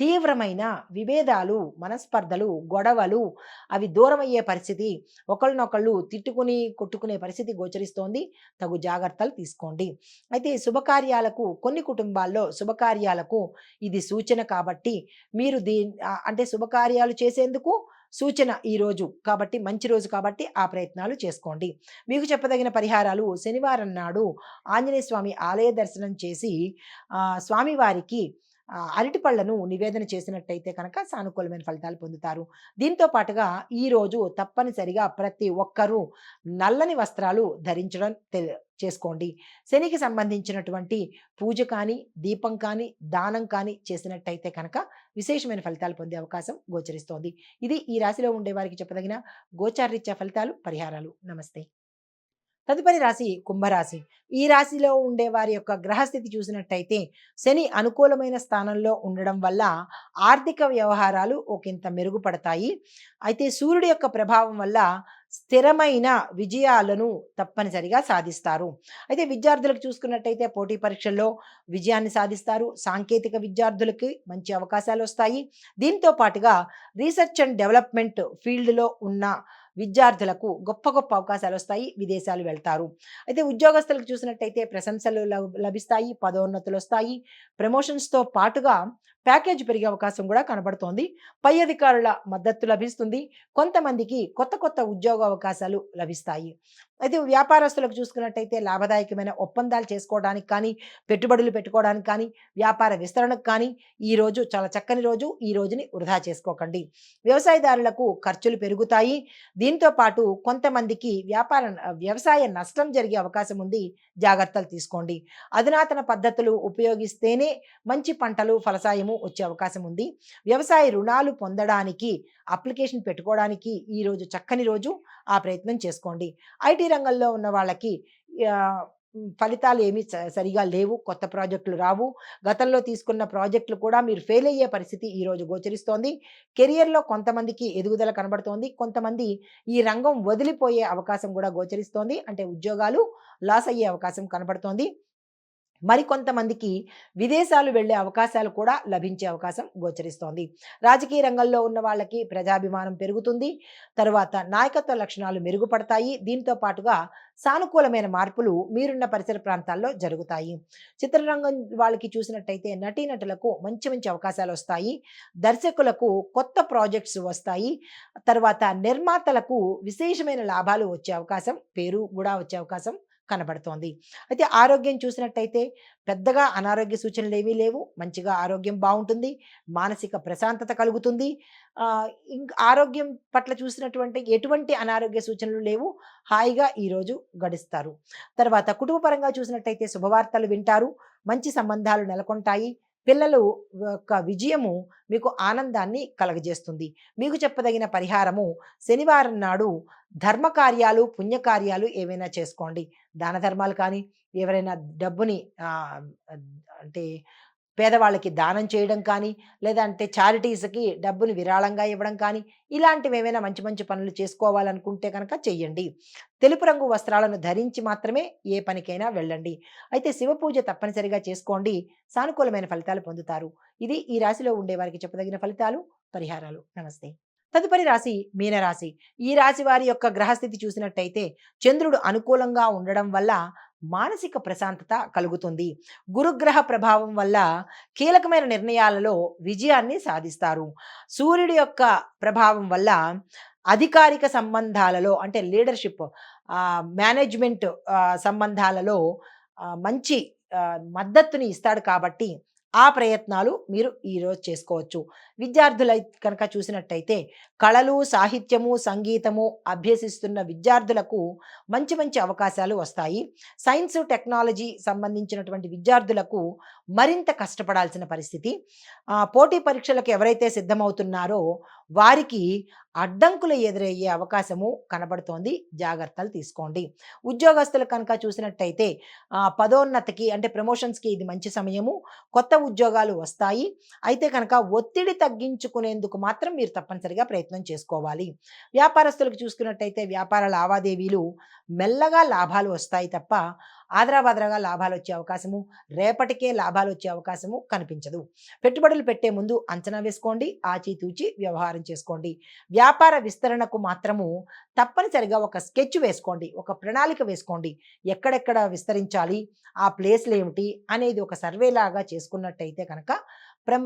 తీవ్రమైన విభేదాలు, మనస్పర్ధలు, గొడవలు అవి దూరమయ్యే పరిస్థితి, ఒకళ్ళనొకళ్ళు తిట్టుకుని, కొట్టుకునే పరిస్థితి గోచరిస్తోంది. తగు జాగ్రత్తలు తీసుకోండి. అయితే శుభకార్యాలకు కొన్ని కుటుంబాల్లో శుభకార్యాలకు ఇది సూచన కాబట్టి మీరు అంటే శుభకార్యాలు చేసేందుకు సూచన ఈరోజు కాబట్టి మంచి రోజు కాబట్టి ఆ ప్రయత్నాలు చేసుకోండి. మీకు చెప్పదగిన పరిహారాలు శనివారం నాడు ఆంజనేయ స్వామి ఆలయ దర్శనం చేసి స్వామివారికి అరటి పళ్ళను నివేదన చేసినట్టయితే కనుక సానుకూలమైన ఫలితాలు పొందుతారు. దీంతో పాటుగా ఈరోజు తప్పనిసరిగా ప్రతి ఒక్కరూ నల్లని వస్త్రాలు ధరించడం చేసుకోండి. శనికి సంబంధించినటువంటి పూజ కానీ, దీపం కానీ, దానం కానీ చేసినట్టయితే కనుక విశేషమైన ఫలితాలు పొందే అవకాశం గోచరిస్తోంది. ఇది ఈ రాశిలో ఉండే వారికి చెప్పదగిన గోచారరీత్యా ఫలితాలు, పరిహారాలు. నమస్తే. తదుపరి రాశి కుంభరాశి. ఈ రాశిలో ఉండే వారి యొక్క గ్రహస్థితి చూసినట్టయితే శని అనుకూలమైన స్థానంలో ఉండడం వల్ల ఆర్థిక వ్యవహారాలు ఒకంత మెరుగుపడతాయి. అయితే సూర్యుడి యొక్క ప్రభావం వల్ల స్థిరమైన విజయాలను తప్పనిసరిగా సాధిస్తారు. అయితే విద్యార్థులకు చూసుకున్నట్టయితే పోటీ పరీక్షల్లో విజయాన్ని సాధిస్తారు. సాంకేతిక విద్యార్థులకి మంచి అవకాశాలు వస్తాయి. దీంతో పాటుగా రీసెర్చ్ అండ్ డెవలప్మెంట్ ఫీల్డ్లో ఉన్న విద్యార్థులకు గొప్ప గొప్ప అవకాశాలు వస్తాయి. విదేశాలు వెళ్తారు. అయితే ఉద్యోగస్తులకు చూసినట్టయితే ప్రశంసలు లభిస్తాయి. పదోన్నతులు వస్తాయి. ప్రమోషన్స్‌తో పాటుగా ప్యాకేజ్ పెరిగే అవకాశం కూడా కనబడుతోంది. పై అధికారుల మద్దతు లభిస్తుంది. కొంతమందికి కొత్త కొత్త ఉద్యోగ అవకాశాలు లభిస్తాయి. అయితే వ్యాపారస్తులకు చూసుకున్నట్టయితే లాభదాయకమైన ఒప్పందాలు చేసుకోవడానికి కానీ, పెట్టుబడులు పెట్టుకోవడానికి కానీ, వ్యాపార విస్తరణకు కానీ ఈరోజు చాలా చక్కని రోజు. ఈ రోజుని వృధా చేసుకోకండి. వ్యవసాయదారులకు ఖర్చులు పెరుగుతాయి. దీంతో పాటు కొంతమందికి వ్యవసాయ నష్టం జరిగే అవకాశం ఉంది. జాగ్రత్తలు తీసుకోండి. అధునాతన పద్ధతులు ఉపయోగిస్తేనే మంచి పంటలు, ఫలసాయము వచ్చే అవకాశం ఉంది. వ్యవసాయ రుణాలు పొందడానికి అప్లికేషన్ పెట్టుకోవడానికి ఈరోజు చక్కని రోజు. ఆ ప్రయత్నం చేసుకోండి. ఐటీ రంగంలో ఉన్న వాళ్ళకి ఆహ్, ఫలితాలు ఏమీ సరిగా లేవు. కొత్త ప్రాజెక్టులు రావు. గతంలో తీసుకున్న ప్రాజెక్టులు కూడా మీరు ఫెయిల్ అయ్యే పరిస్థితి ఈరోజు గోచరిస్తోంది. కెరియర్‌లో కొంతమందికి ఎదుగుదల కనబడుతోంది. కొంతమంది ఈ రంగం వదిలిపోయే అవకాశం కూడా గోచరిస్తోంది. అంటే ఉద్యోగాలు లాస్ అయ్యే అవకాశం కనబడుతోంది. మరికొంతమందికి విదేశాలు వెళ్ళే అవకాశాలు కూడా లభించే అవకాశం గోచరిస్తోంది. రాజకీయ రంగంలో ఉన్న వాళ్ళకి ప్రజాభిమానం పెరుగుతుంది. తరువాత నాయకత్వ లక్షణాలు మెరుగుపడతాయి. దీంతో పాటుగా సానుకూలమైన మార్పులు మీరున్న పరిసర ప్రాంతాల్లో జరుగుతాయి. చిత్రరంగం వాళ్ళకి చూసినట్టయితే నటీనటులకు మంచి మంచి అవకాశాలు వస్తాయి. దర్శకులకు కొత్త ప్రాజెక్ట్స్ వస్తాయి. తర్వాత నిర్మాతలకు విశేషమైన లాభాలు వచ్చే అవకాశం, పేరు కూడా వచ్చే అవకాశం కనబడుతోంది. అయితే ఆరోగ్యం చూసినట్టయితే పెద్దగా అనారోగ్య సూచనలు ఏమీ లేవు. మంచిగా ఆరోగ్యం బావుంటుంది. మానసిక ప్రశాంతత కలుగుతుంది. ఆరోగ్యం పట్ల చూసినటువంటి ఎటువంటి అనారోగ్య సూచనలు లేవు. హాయిగా ఈరోజు గడుస్తారు. తర్వాత కుటుంబ పరంగా చూసినట్టయితే శుభవార్తలు వింటారు. మంచి సంబంధాలు నెలకొంటాయి. పిల్లలు యొక్క విజయము మీకు ఆనందాన్ని కలగజేస్తుంది. మీకు చెప్పదగిన పరిహారము శనివారం నాడు ధర్మకార్యాలు, పుణ్యకార్యాలు ఏవైనా చేసుకోండి. దాన ధర్మాలు కానీ, ఎవరైనా డబ్బుని అంటే పేదవాళ్ళకి దానం చేయడం కానీ, లేదంటే చారిటీస్‌కి డబ్బుని విరాళంగా ఇవ్వడం కానీ, ఇలాంటివి ఏవైనా మంచి మంచి పనులు చేసుకోవాలనుకుంటే కనుక చెయ్యండి. తెలుపు రంగు వస్త్రాలను ధరించి మాత్రమే ఏ పనికైనా వెళ్ళండి. అయితే శివ పూజ తప్పనిసరిగా చేసుకోండి. సానుకూలమైన ఫలితాలు పొందుతారు. ఇది ఈ రాశిలో ఉండే వారికి చెప్పదగిన ఫలితాలు, పరిహారాలు. నమస్తే. తదుపరి రాశి మీనరాశి. ఈ రాశి వారి యొక్క గ్రహస్థితి చూసినట్టయితే చంద్రుడు అనుకూలంగా ఉండడం వల్ల మానసిక ప్రశాంతత కలుగుతుంది. గురుగ్రహ ప్రభావం వల్ల కీలకమైన నిర్ణయాలలో విజయాన్ని సాధిస్తారు. సూర్యుడి యొక్క ప్రభావం వల్ల అధికారిక సంబంధాలలో అంటే లీడర్‌షిప్ మేనేజ్‌మెంట్ సంబంధాలలో మంచి మద్దతుని ఇస్తాడు కాబట్టి ఆ ప్రయత్నాలు మీరు ఈరోజు చేసుకోవచ్చు. విద్యార్థులై కనుక చూసినట్టయితే కళలు, సాహిత్యము, సంగీతము అభ్యసిస్తున్న విద్యార్థులకు మంచి మంచి అవకాశాలు వస్తాయి. సైన్స్, టెక్నాలజీ సంబంధించినటువంటి విద్యార్థులకు మరింత కష్టపడాల్సిన పరిస్థితి. పోటీ పరీక్షలకు ఎవరైతే సిద్ధమవుతున్నారో వారికి అడ్డంకులు ఎదురయ్యే అవకాశము కనబడుతోంది. జాగ్రత్తలు తీసుకోండి. ఉద్యోగస్తులు కనుక చూసినట్టయితే పదోన్నతికి అంటే ప్రమోషన్స్‌కి ఇది మంచి సమయము. కొత్త ఉద్యోగాలు వస్తాయి. అయితే కనుక ఒత్తిడి తగ్గించుకునేందుకు మాత్రం మీరు తప్పనిసరిగా ప్రయత్నం చేసుకోవాలి. వ్యాపారస్తులకు చూసుకున్నట్టయితే వ్యాపార లావాదేవీలు మెల్లగా లాభాలు వస్తాయి తప్ప ఆదరాబాదరాగా లాభాలు వచ్చే అవకాశము, రేపటికే లాభాలు వచ్చే అవకాశము కనిపించదు. పెట్టుబడులు పెట్టే ముందు అంచనా వేసుకోండి. ఆచితూచి వ్యవహారం చేసుకోండి. వ్యాపార విస్తరణకు మాత్రము తప్పనిసరిగా ఒక స్కెచ్ వేసుకోండి. ఒక ప్రణాళిక వేసుకోండి. ఎక్కడెక్కడ విస్తరించాలి, ఆ ప్లేస్‌లు ఏమిటి అనేది ఒక సర్వే లాగా చేసుకున్నట్టయితే కనుక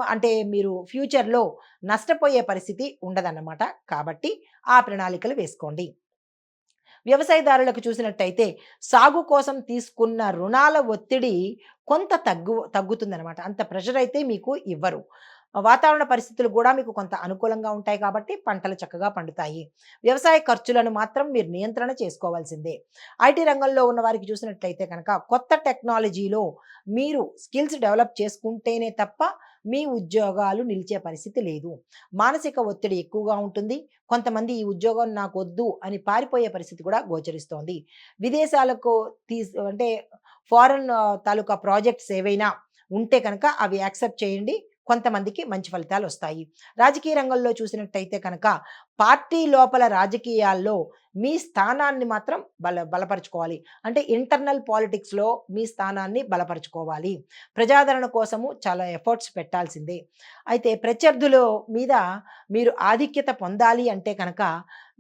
అంటే మీరు ఫ్యూచర్‌లో నష్టపోయే పరిస్థితి ఉండదన్నమాట. కాబట్టి ఆ ప్రణాళికలు వేసుకోండి. వ్యవసాయదారులకు చూసినట్టయితే సాగు కోసం తీసుకున్న రుణాల ఒత్తిడి కొంత తగ్గుతుందనమాట. అంత ప్రెషర్ అయితే మీకు ఇవ్వరు. వాతావరణ పరిస్థితులు కూడా మీకు కొంత అనుకూలంగా ఉంటాయి కాబట్టి పంటలు చక్కగా పండుతాయి. వ్యవసాయ ఖర్చులను మాత్రం మీరు నియంత్రణ చేసుకోవాల్సిందే. ఐటీ రంగంలో ఉన్న వారికి చూసినట్లయితే కనుక కొత్త టెక్నాలజీలో మీరు స్కిల్స్ డెవలప్ చేసుకుంటేనే తప్ప మీ ఉద్యోగాలు నిలిచే పరిస్థితి లేదు. మానసిక ఒత్తిడి ఎక్కువగా ఉంటుంది. కొంతమంది ఈ ఉద్యోగం నాకొద్దు అని పారిపోయే పరిస్థితి కూడా గోచరిస్తోంది. విదేశాలకు అంటే ఫారెన్ తాలూకా ప్రాజెక్ట్స్ ఏవైనా ఉంటే కనుక అవి యాక్సెప్ట్ చేయండి. కొంతమందికి మంచి ఫలితాలు వస్తాయి. రాజకీయ రంగంలో చూసినట్టయితే కనుక పార్టీ లోపల రాజకీయాల్లో మీ స్థానాన్ని మాత్రం బలపరుచుకోవాలి. అంటే ఇంటర్నల్ పాలిటిక్స్‌లో మీ స్థానాన్ని బలపరుచుకోవాలి. ప్రజాదరణ కోసము చాలా ఎఫర్ట్స్ పెట్టాల్సిందే. అయితే ప్రత్యర్థుల మీద మీరు ఆధిక్యత పొందాలి అంటే కనుక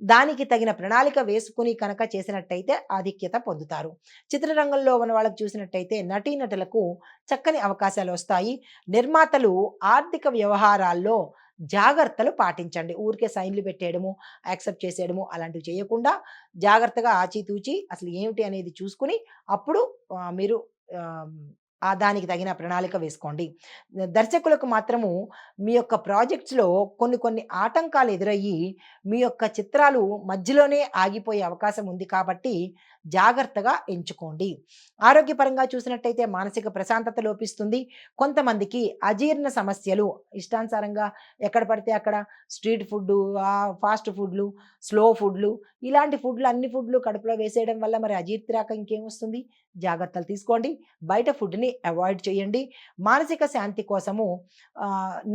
దానికి తగిన ప్రణాళిక వేసుకుని కనుక చేసినట్టయితే ఆధిక్యత పొందుతారు. చిత్రరంగంలో ఉన్న వాళ్ళకి చూసినట్టయితే నటీనటులకు చక్కని అవకాశాలు వస్తాయి. నిర్మాతలు ఆర్థిక వ్యవహారాల్లో జాగ్రత్తలు పాటించండి. ఊరికే సైన్‌లు పెట్టేయడము, యాక్సెప్ట్ చేసేయడము అలాంటివి చేయకుండా జాగ్రత్తగా ఆచితూచి అసలు ఏమిటి అనేది చూసుకొని అప్పుడు మీరు ఆహ్, దానికి తగిన ప్రణాళిక వేసుకోండి. దర్శకులకు మాత్రము మీ యొక్క ప్రాజెక్ట్స్‌లో కొన్ని కొన్ని ఆటంకాలు ఎదురయ్యి, మీ యొక్క చిత్రాలు మధ్యలోనే ఆగిపోయే అవకాశం ఉంది కాబట్టి జాగ్రత్తగా ఎంచుకోండి. ఆరోగ్యపరంగా చూసినట్టయితే మానసిక ప్రశాంతత లోపిస్తుంది. కొంతమందికి అజీర్ణ సమస్యలు ఇష్టానుసారంగా ఎక్కడ పడితే అక్కడ స్ట్రీట్ ఫుడ్డు, ఫాస్ట్ ఫుడ్‌లు, స్లో ఫుడ్‌లు ఇలాంటి ఫుడ్‌లు అన్ని ఫుడ్‌లు కడుపులో వేసేయడం వల్ల మరి అజీర్తి రాక ఇంకేమొస్తుంది? జాగ్రత్తలు తీసుకోండి. బయట ఫుడ్‌ని అవాయిడ్ చేయండి. మానసిక శాంతి కోసము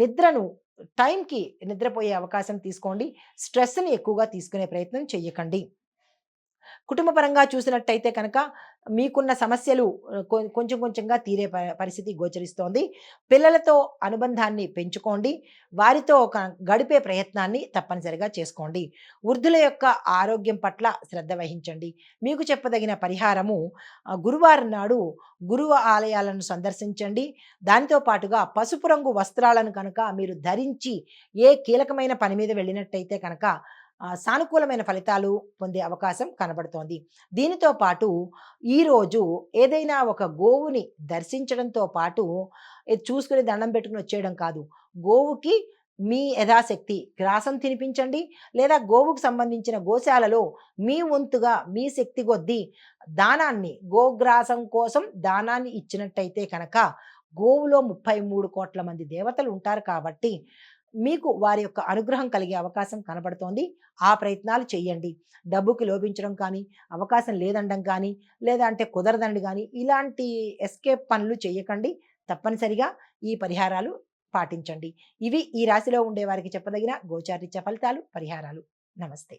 నిద్రను టైంకి నిద్రపోయే అవకాశం తీసుకోండి. స్ట్రెస్‌ని ఎక్కువగా తీసుకునే ప్రయత్నం చెయ్యకండి. కుటుంబ పరంగా చూసినట్టయితే కనుక మీకున్న సమస్యలు కొంచెం కొంచెంగా తీరే పరిస్థితి గోచరిస్తోంది. పిల్లలతో అనుబంధాన్ని పెంచుకోండి. వారితో ఒక గడిపే ప్రయత్నాన్ని తప్పనిసరిగా చేసుకోండి. వృద్ధుల యొక్క ఆరోగ్యం పట్ల శ్రద్ధ వహించండి. మీకు చెప్పదగిన పరిహారము గురువారం నాడు గురువు ఆలయాలను సందర్శించండి. దానితో పాటుగా పసుపు రంగు వస్త్రాలను కనుక మీరు ధరించి ఏ కీలకమైన పని మీద వెళ్ళినట్టయితే కనుక సానుకూలమైన ఫలితాలు పొందే అవకాశం కనబడుతోంది. దీనితో పాటు ఈరోజు ఏదైనా ఒక గోవుని దర్శించడంతో పాటు ఇది చూసుకొని దండం పెట్టుకొని వచ్చేయడం కాదు. గోవుకి మీ యథాశక్తి గ్రాసం తినిపించండి. లేదా గోవుకు సంబంధించిన గోశాలలో మీ వంతుగా మీ శక్తి కొద్దీ దానాన్ని గోగ్రాసం కోసం దానాన్ని ఇచ్చినట్టయితే కనుక గోవులో 33,00,00,000 మంది దేవతలు ఉంటారు కాబట్టి మీకు వారి యొక్క అనుగ్రహం కలిగే అవకాశం కనబడుతోంది. ఆ ప్రయత్నాలు చేయండి. డబ్బుకి లోభించడం కానీ, అవకాశం లేదనడం కానీ, లేదా అంటే కుదరదండి గానీ, ఇలాంటి ఎస్కేప్ పనులు చేయకండి. తప్పనిసరిగా ఈ పరిహారాలు పాటించండి. ఇవి ఈ రాశిలో ఉండే వారికి చెప్పదగిన గోచారరీత్యా ఫలితాలు, పరిహారాలు. నమస్తే.